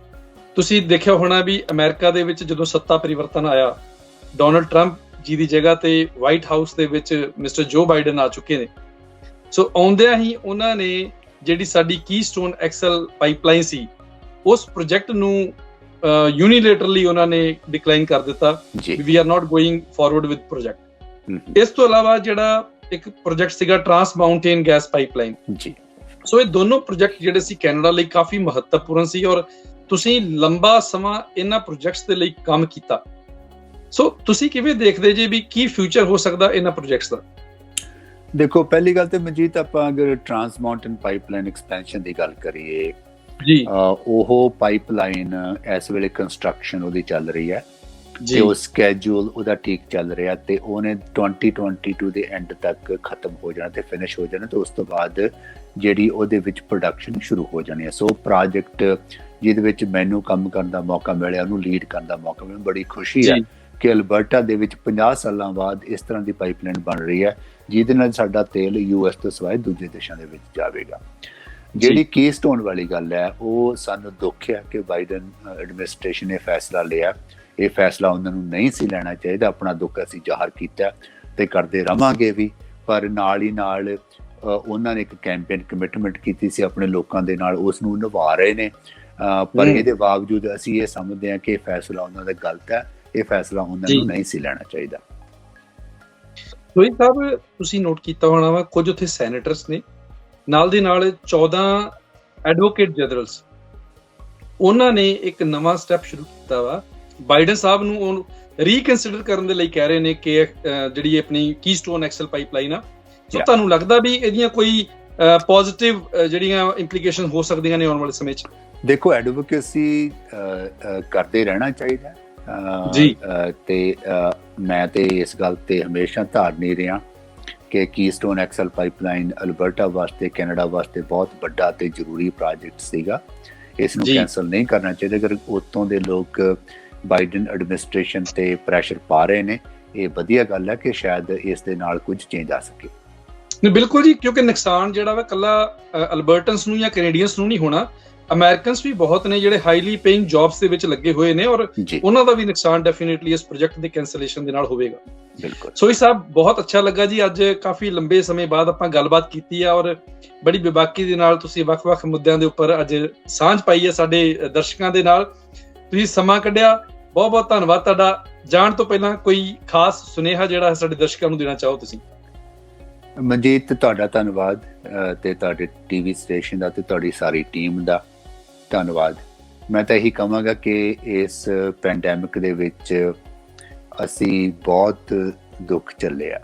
ਤੁਸੀਂ ਦੇਖਿਆ ਹੋਣਾ ਵੀ ਅਮਰੀਕਾ ਦੇ ਵਿੱਚ ਜਦੋਂ ਸੱਤਾ ਪਰਿਵਰਤਨ ਆਇਆ, ਡੋਨਲਡ ਟਰੰਪ ਜੀ ਦੀ ਜਗ੍ਹਾ ਤੇ ਵਾਈਟ ਹਾਊਸ ਦੇ ਵਿੱਚ ਮਿਸਟਰ ਜੋ ਬਾਈਡਨ ਆ ਚੁੱਕੇ ਨੇ। ਸੋ ਆਉਂਦਿਆਂ ਹੀ ਉਹਨਾਂ ਨੇ ਜਿਹੜੀ ਸਾਡੀ ਕੀਸਟੋਨ ਐਕਸਲ ਪਾਈਪਲਾਈਨ ਸੀ, ਉਸ ਪ੍ਰੋਜੈਕਟ ਨੂੰ ਯੂਨੀਲੇਟਰਲੀ ਉਹਨਾਂ ਨੇ ਡਿਕਲਾਈਨ ਕਰ ਦਿੱਤਾ, we are not going forward with project. ਇਸ ਤੋਂ ਇਲਾਵਾ ਜਿਹੜਾ ਇੱਕ ਪ੍ਰੋਜੈਕਟ ਸੀਗਾ ਟਰਾਂਸ ਮਾਊਂਟੇਨ ਗੈਸ ਪਾਈਪਲਾਈਨ ਜੀ। ਸੋ ਇਹ ਦੋਨੋਂ ਪ੍ਰੋਜੈਕਟ ਜਿਹੜੇ ਸੀ ਕੈਨੇਡਾ ਲਈ ਕਾਫੀ ਮਹੱਤਵਪੂਰਨ ਸੀ ਔਰ ਤੁਸੀਂ ਲੰਬਾ ਸਮਾਂ ਇਹਨਾਂ ਪ੍ਰੋਜੈਕਟਸ ਦੇ ਲਈ ਕੰਮ ਕੀਤਾ। ਸੋ ਤੁਸੀਂ ਕਿਵੇਂ ਦੇਖਦੇ ਜੇ ਵੀ ਕੀ ਫਿਊਚਰ ਹੋ ਸਕਦਾ ਇਹਨਾਂ ਪ੍ਰੋਜੈਕਟਸ ਦਾ? ਦੇਖੋ, ਪਹਿਲੀ ਗੱਲ ਤੇ ਮਨਜੀਤ, ਆਪਾਂ ਅਗਰ ਟਰਾਂਸ ਮਾਊਂਟੇਨ ਪਾਈਪਲਾਈਨ ਐਕਸਪੈਂਸ਼ਨ ਦੀ ਗੱਲ ਕਰੀਏ ਜੀ, ਉਹ ਪਾਈਪਲਾਈਨ ਇਸ ਵੇਲੇ ਕੰਸਟਰਕਸ਼ਨ ਉਹਦੀ ਚੱਲ ਰਹੀ ਹੈ ਤੇ ਉਹ ਸਕੇਜੂਲ ਉਹਦਾ ਠੀਕ ਚੱਲ ਰਿਹਾ ਤੇ ਉਹਨੇ 2022 ਦੇ ਐਂਡ ਤੱਕ ਖਤਮ ਹੋ ਜਾਣਾ ਤੇ ਫਿਨਿਸ਼ ਹੋ ਜਾਣਾ ਤੇ ਉਸ ਤੋਂ ਬਾਅਦ ਜਿਹੜੀ ਉਹਦੇ ਵਿੱਚ ਪ੍ਰੋਡਕਸ਼ਨ ਸ਼ੁਰੂ ਹੋ ਜਾਣੀ ਹੈ। ਸੋ ਪ੍ਰੋਜੈਕਟ ਜਿਹਦੇ ਵਿੱਚ ਮੈਨੂੰ ਕੰਮ ਕਰਨ ਦਾ ਮੌਕਾ ਮਿਲਿਆ, ਉਹਨੂੰ ਲੀਡ ਕਰਨ ਦਾ ਮੌਕਾ ਮਿਲਿਆ, ਬੜੀ ਖੁਸ਼ੀ ਹੈ ਕਿ ਅਲਬਰਟਾ ਦੇ ਵਿੱਚ 50 ਸਾਲਾਂ ਬਾਅਦ ਇਸ ਤਰ੍ਹਾਂ ਦੀ ਪਾਈਪਲਾਈਨ ਬਣ ਰਹੀ ਹੈ ਜਿਹਦੇ ਨਾਲ ਸਾਡਾ ਤੇਲ US ਤੋਂ ਸਿਵਾਏ ਦੂਜੇ ਦੇਸ਼ਾਂ ਦੇ ਵਿੱਚ ਜਾਵੇਗਾ। ਜਿਹੜੀ ਕੀਸਟੋਨ ਵਾਲੀ ਗੱਲ ਹੈ, ਉਹ ਸਾਨੂੰ ਦੁੱਖ ਹੈ ਕਿ ਬਾਈਡਨ ਐਡਮਿਨਿਸਟ੍ਰੇਸ਼ਨ ਨੇ ਫੈਸਲਾ ਲਿਆ। ਇਹ ਫੈਸਲਾ ਉਹਨਾਂ ਨੂੰ ਨਹੀਂ ਸੀ ਲੈਣਾ ਚਾਹੀਦਾ। ਆਪਣਾ ਦੁੱਖ ਅਸੀਂ ਜ਼ਾਹਰ ਕੀਤਾ ਤੇ ਕਰਦੇ ਰਵਾਂਗੇ ਵੀ, ਪਰ ਨਾਲ ਹੀ ਨਾਲ ਉਹਨਾਂ ਨੇ ਇੱਕ ਕੈਂਪੇਨ ਕਮਿਟਮੈਂਟ ਕੀਤੀ ਸੀ ਆਪਣੇ ਲੋਕਾਂ ਦੇ ਨਾਲ, ਉਸ ਨੂੰ ਨਿਭਾ ਰਹੇ ਨੇ। ਪਰ ਇਹਦੇ ਬਾਵਜੂਦ ਅਸੀਂ ਇਹ ਸਮਝਦੇ ਹਾਂ ਕਿ ਇਹ ਫੈਸਲਾ ਉਹਨਾਂ ਦਾ ਗਲਤ ਹੈ, ਇਹ ਫੈਸਲਾ ਉਹਨਾਂ ਨੂੰ ਨਹੀਂ ਸੀ ਲੈਣਾ ਚਾਹੀਦਾ। ਸੋਈ ਸਾਹਿਬ, ਤੁਸੀਂ ਨੋਟ ਕੀਤਾ ਹੋਣਾ ਵਾ ਕੁਝ ਉੱਥੇ ਸੈਨੇਟਰਸ ਨੇ, ਨਾਲ ਦੀ ਨਾਲ 14 ਐਡਵੋਕੇਟ ਜਨਰਲਸ, ਉਹਨਾਂ ਨੇ ਇੱਕ ਨਵਾਂ ਸਟੈਪ ਸ਼ੁਰੂ ਕੀਤਾ ਵਾ। ਬਾਈਡਨ ਸਾਹਿਬ ਨੂੰ ਉਹਨੂੰ ਰੀਕਨਸੀਡਰ ਕਰਨ ਦੇ ਲਈ ਕਹਿ ਰਹੇ ਨੇ ਕਿ ਜਿਹੜੀ ਆਪਣੀ ਕੀਸਟੋਨ ਐਕਸਲ ਪਾਈਪਲਾਈਨ ਆ, ਸੋ ਤੁਹਾਨੂੰ ਲੱਗਦਾ ਵੀ ਇਹਦੀਆਂ ਕੋਈ ਪੋਜ਼ਿਟਿਵ ਜਿਹੜੀਆਂ ਇੰਪਲੀਕੇਸ਼ਨ ਹੋ ਸਕਦੀਆਂ ਨੇ ਆਉਣ ਵਾਲੇ ਸਮੇਂ 'ਚ? ਦੇਖੋ, ਐਡਵੋਕੇਸੀ ਕਰਦੇ ਰਹਿਣਾ ਚਾਹੀਦਾ ਜੀ ਤੇ ਮੈਂ ਤੇ ਇਸ ਗੱਲ ਤੇ ਹਮੇਸ਼ਾ ਧਾਰਨੀ ਰਿਹਾ ਕਿ ਕੀਸਟੋਨ ਐਕਸਲ ਪਾਈਪਲਾਈਨ ਅਲਬਰਟਾ ਵਾਸਤੇ, ਕੈਨੇਡਾ ਵਾਸਤੇ ਬਹੁਤ ਵੱਡਾ ਤੇ ਜ਼ਰੂਰੀ ਪ੍ਰੋਜੈਕਟ ਸੀਗਾ। ਇਸ ਨੂੰ ਕੈਂਸਲ ਨਹੀਂ ਕਰਨਾ ਚਾਹੀਦਾ। ਅਗਰ ਉੱਤੋਂ ਦੇ ਲੋਕ ਬਾਈਡਨ ਐਡਮਿਨਿਸਟ੍ਰੇਸ਼ਨ ਤੇ ਪ੍ਰੈਸ਼ਰ ਪਾ ਰਹੇ ਨੇ, ਇਹ ਵਧੀਆ ਗੱਲ ਹੈ ਕਿ ਸ਼ਾਇਦ ਇਸ ਦੇ ਨਾਲ ਕੁਝ ਚੇਂਜ ਆ ਸਕੇ। ਬਿਲਕੁਲ ਜੀ, ਕਿਉਂਕਿ ਨੁਕਸਾਨ ਜਿਹੜਾ ਵਾ ਇਕੱਲਾ ਅਲਬਰਟਨਸ ਨੂੰ ਜਾਂ ਕੈਨੇਡੀਅਨਸ ਨੂੰ ਨਹੀਂ ਹੋਣਾ, ਅਮਰੀਕਨਸ ਵੀ ਬਹੁਤ ਨੇ ਜਿਹੜੇ ਹਾਈਲੀ ਪੇਇੰਗ ਜੌਬਸ ਦੇ ਵਿੱਚ ਲੱਗੇ ਹੋਏ ਨੇ ਔਰ ਉਹਨਾਂ ਦਾ ਵੀ ਨੁਕਸਾਨ ਡੈਫੀਨੇਟਲੀ ਇਸ ਪ੍ਰੋਜੈਕਟ ਦੇ ਕੈਂਸਲੇਸ਼ਨ ਦੇ ਨਾਲ ਹੋਵੇਗਾ। ਬਿਲਕੁਲ। ਸੋਈ ਸਾਹਿਬ, ਬਹੁਤ ਅੱਛਾ ਲੱਗਾ ਜੀ, ਅੱਜ ਕਾਫੀ ਲੰਬੇ ਸਮੇਂ ਬਾਅਦ ਆਪਾਂ ਗੱਲਬਾਤ ਕੀਤੀ ਆ ਔਰ ਬੜੀ ਬੇਬਾਕੀ ਦੇ ਨਾਲ ਤੁਸੀਂ ਵੱਖ-ਵੱਖ ਮੁੱਦਿਆਂ ਦੇ ਉੱਪਰ ਅੱਜ ਸਾਂਝ ਪਾਈ ਹੈ ਸਾਡੇ ਦਰਸ਼ਕਾਂ ਦੇ ਨਾਲ। ਤੁਸੀਂ ਸਮਾਂ ਕੱਢਿਆ, ਬਹੁਤ-ਬਹੁਤ ਧੰਨਵਾਦ ਤੁਹਾਡਾ। ਜਾਣ ਤੋਂ ਪਹਿਲਾਂ ਕੋਈ ਖਾਸ ਸੁਨੇਹਾ ਜਿਹੜਾ ਸਾਡੇ ਦਰਸ਼ਕਾਂ ਨੂੰ ਦੇਣਾ ਚਾਹੋ ਤੁਸੀਂ? ਮਨਜੀਤ, ਤੁਹਾਡਾ ਧੰਨਵਾਦ ਤੇ ਤੁਹਾਡੇ ਟੀਵੀ ਸਟੇਸ਼ਨ ਦਾ ਤੇ ਤੁਹਾਡੀ ਸਾਰੀ ਟੀਮ ਦਾ ਧੰਨਵਾਦ। ਮੈਂ ਤਾਂ ਇਹੀ ਕਹਾਂਗਾ ਕਿ ਇਸ ਪੈਂਡੈਮਿਕ ਦੇ ਵਿੱਚ ਅਸੀਂ ਬਹੁਤ ਦੁੱਖ ਝੱਲਿਆ,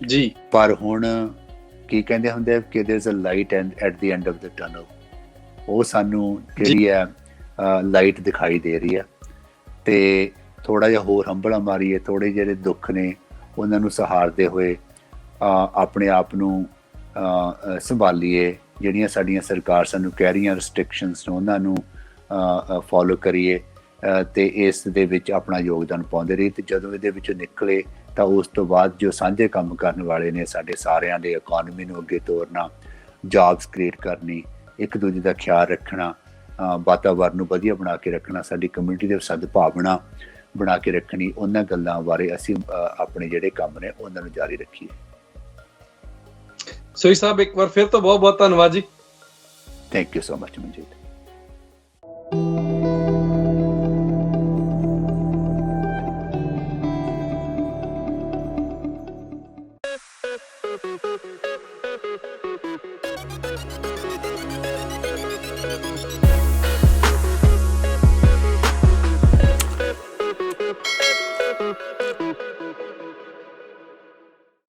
ਜੀ ਪਰ ਹੁਣ ਕੀ ਕਹਿੰਦੇ ਹੁੰਦੇ ਆ ਕਿ there is a light at the end of the tunnel. ਉਹ ਸਾਨੂੰ ਜਿਹੜੀ ਹੈ ਲਾਈਟ ਦਿਖਾਈ ਦੇ ਰਹੀ ਹੈ, ਤੇ ਥੋੜਾ ਜਿਹਾ ਹੋਰ ਹੰਭਲਾ ਮਾਰੀਏ, ਥੋੜੇ ਜਿਹੜੇ ਦੁੱਖ ਨੇ ਉਹਨਾਂ ਨੂੰ ਸਹਾਰਦੇ ਹੋਏ ਆਪਣੇ ਆਪ ਨੂੰ ਸੰਭਾਲੀਏ। ਜਿਹੜੀਆਂ ਸਾਡੀਆਂ ਸਰਕਾਰ ਸਾਨੂੰ ਕਹਿ ਰਹੀਆਂ ਰਿਸਟ੍ਰਿਕਸ਼ਨਸ ਨੇ ਉਹਨਾਂ ਨੂੰ ਫੋਲੋ ਕਰੀਏ, ਤੇ ਇਸ ਦੇ ਵਿੱਚ ਆਪਣਾ ਯੋਗਦਾਨ ਪਾਉਂਦੇ ਰਹੀਏ। ਤੇ ਜਦੋਂ ਇਹਦੇ ਵਿੱਚੋਂ ਨਿਕਲੇ ਤਾਂ ਉਸ ਤੋਂ ਬਾਅਦ ਜੋ ਸਾਂਝੇ ਕੰਮ ਕਰਨ ਵਾਲੇ ਨੇ ਸਾਡੇ ਸਾਰਿਆਂ ਦੇ, ਇਕੋਨਮੀ ਨੂੰ ਅੱਗੇ ਤੋਰਨਾ, ਜੌਬਸ ਕ੍ਰੀਏਟ ਕਰਨੀ, ਇੱਕ ਦੂਜੇ ਦਾ ਖਿਆਲ ਰੱਖਣਾ, ਵਾਤਾਵਰਨ ਨੂੰ ਵਧੀਆ ਬਣਾ ਕੇ ਰੱਖਣਾ, ਸਾਡੀ ਕਮਿਊਨਿਟੀ ਦੇ ਸਦਭਾਵਨਾ ਬਣਾ ਕੇ ਰੱਖਣੀ, ਉਹਨਾਂ ਗੱਲਾਂ ਬਾਰੇ ਅਸੀਂ ਆਪਣੇ ਜਿਹੜੇ ਕੰਮ ਨੇ ਉਹਨਾਂ ਨੂੰ ਜਾਰੀ ਰੱਖੀਏ। ਸੋਈ ਸਾਹਿਬ, ਇੱਕ ਵਾਰ ਫਿਰ ਤੋਂ ਬਹੁਤ ਬਹੁਤ ਧੰਨਵਾਦ ਜੀ। Thank you so much Manjeet.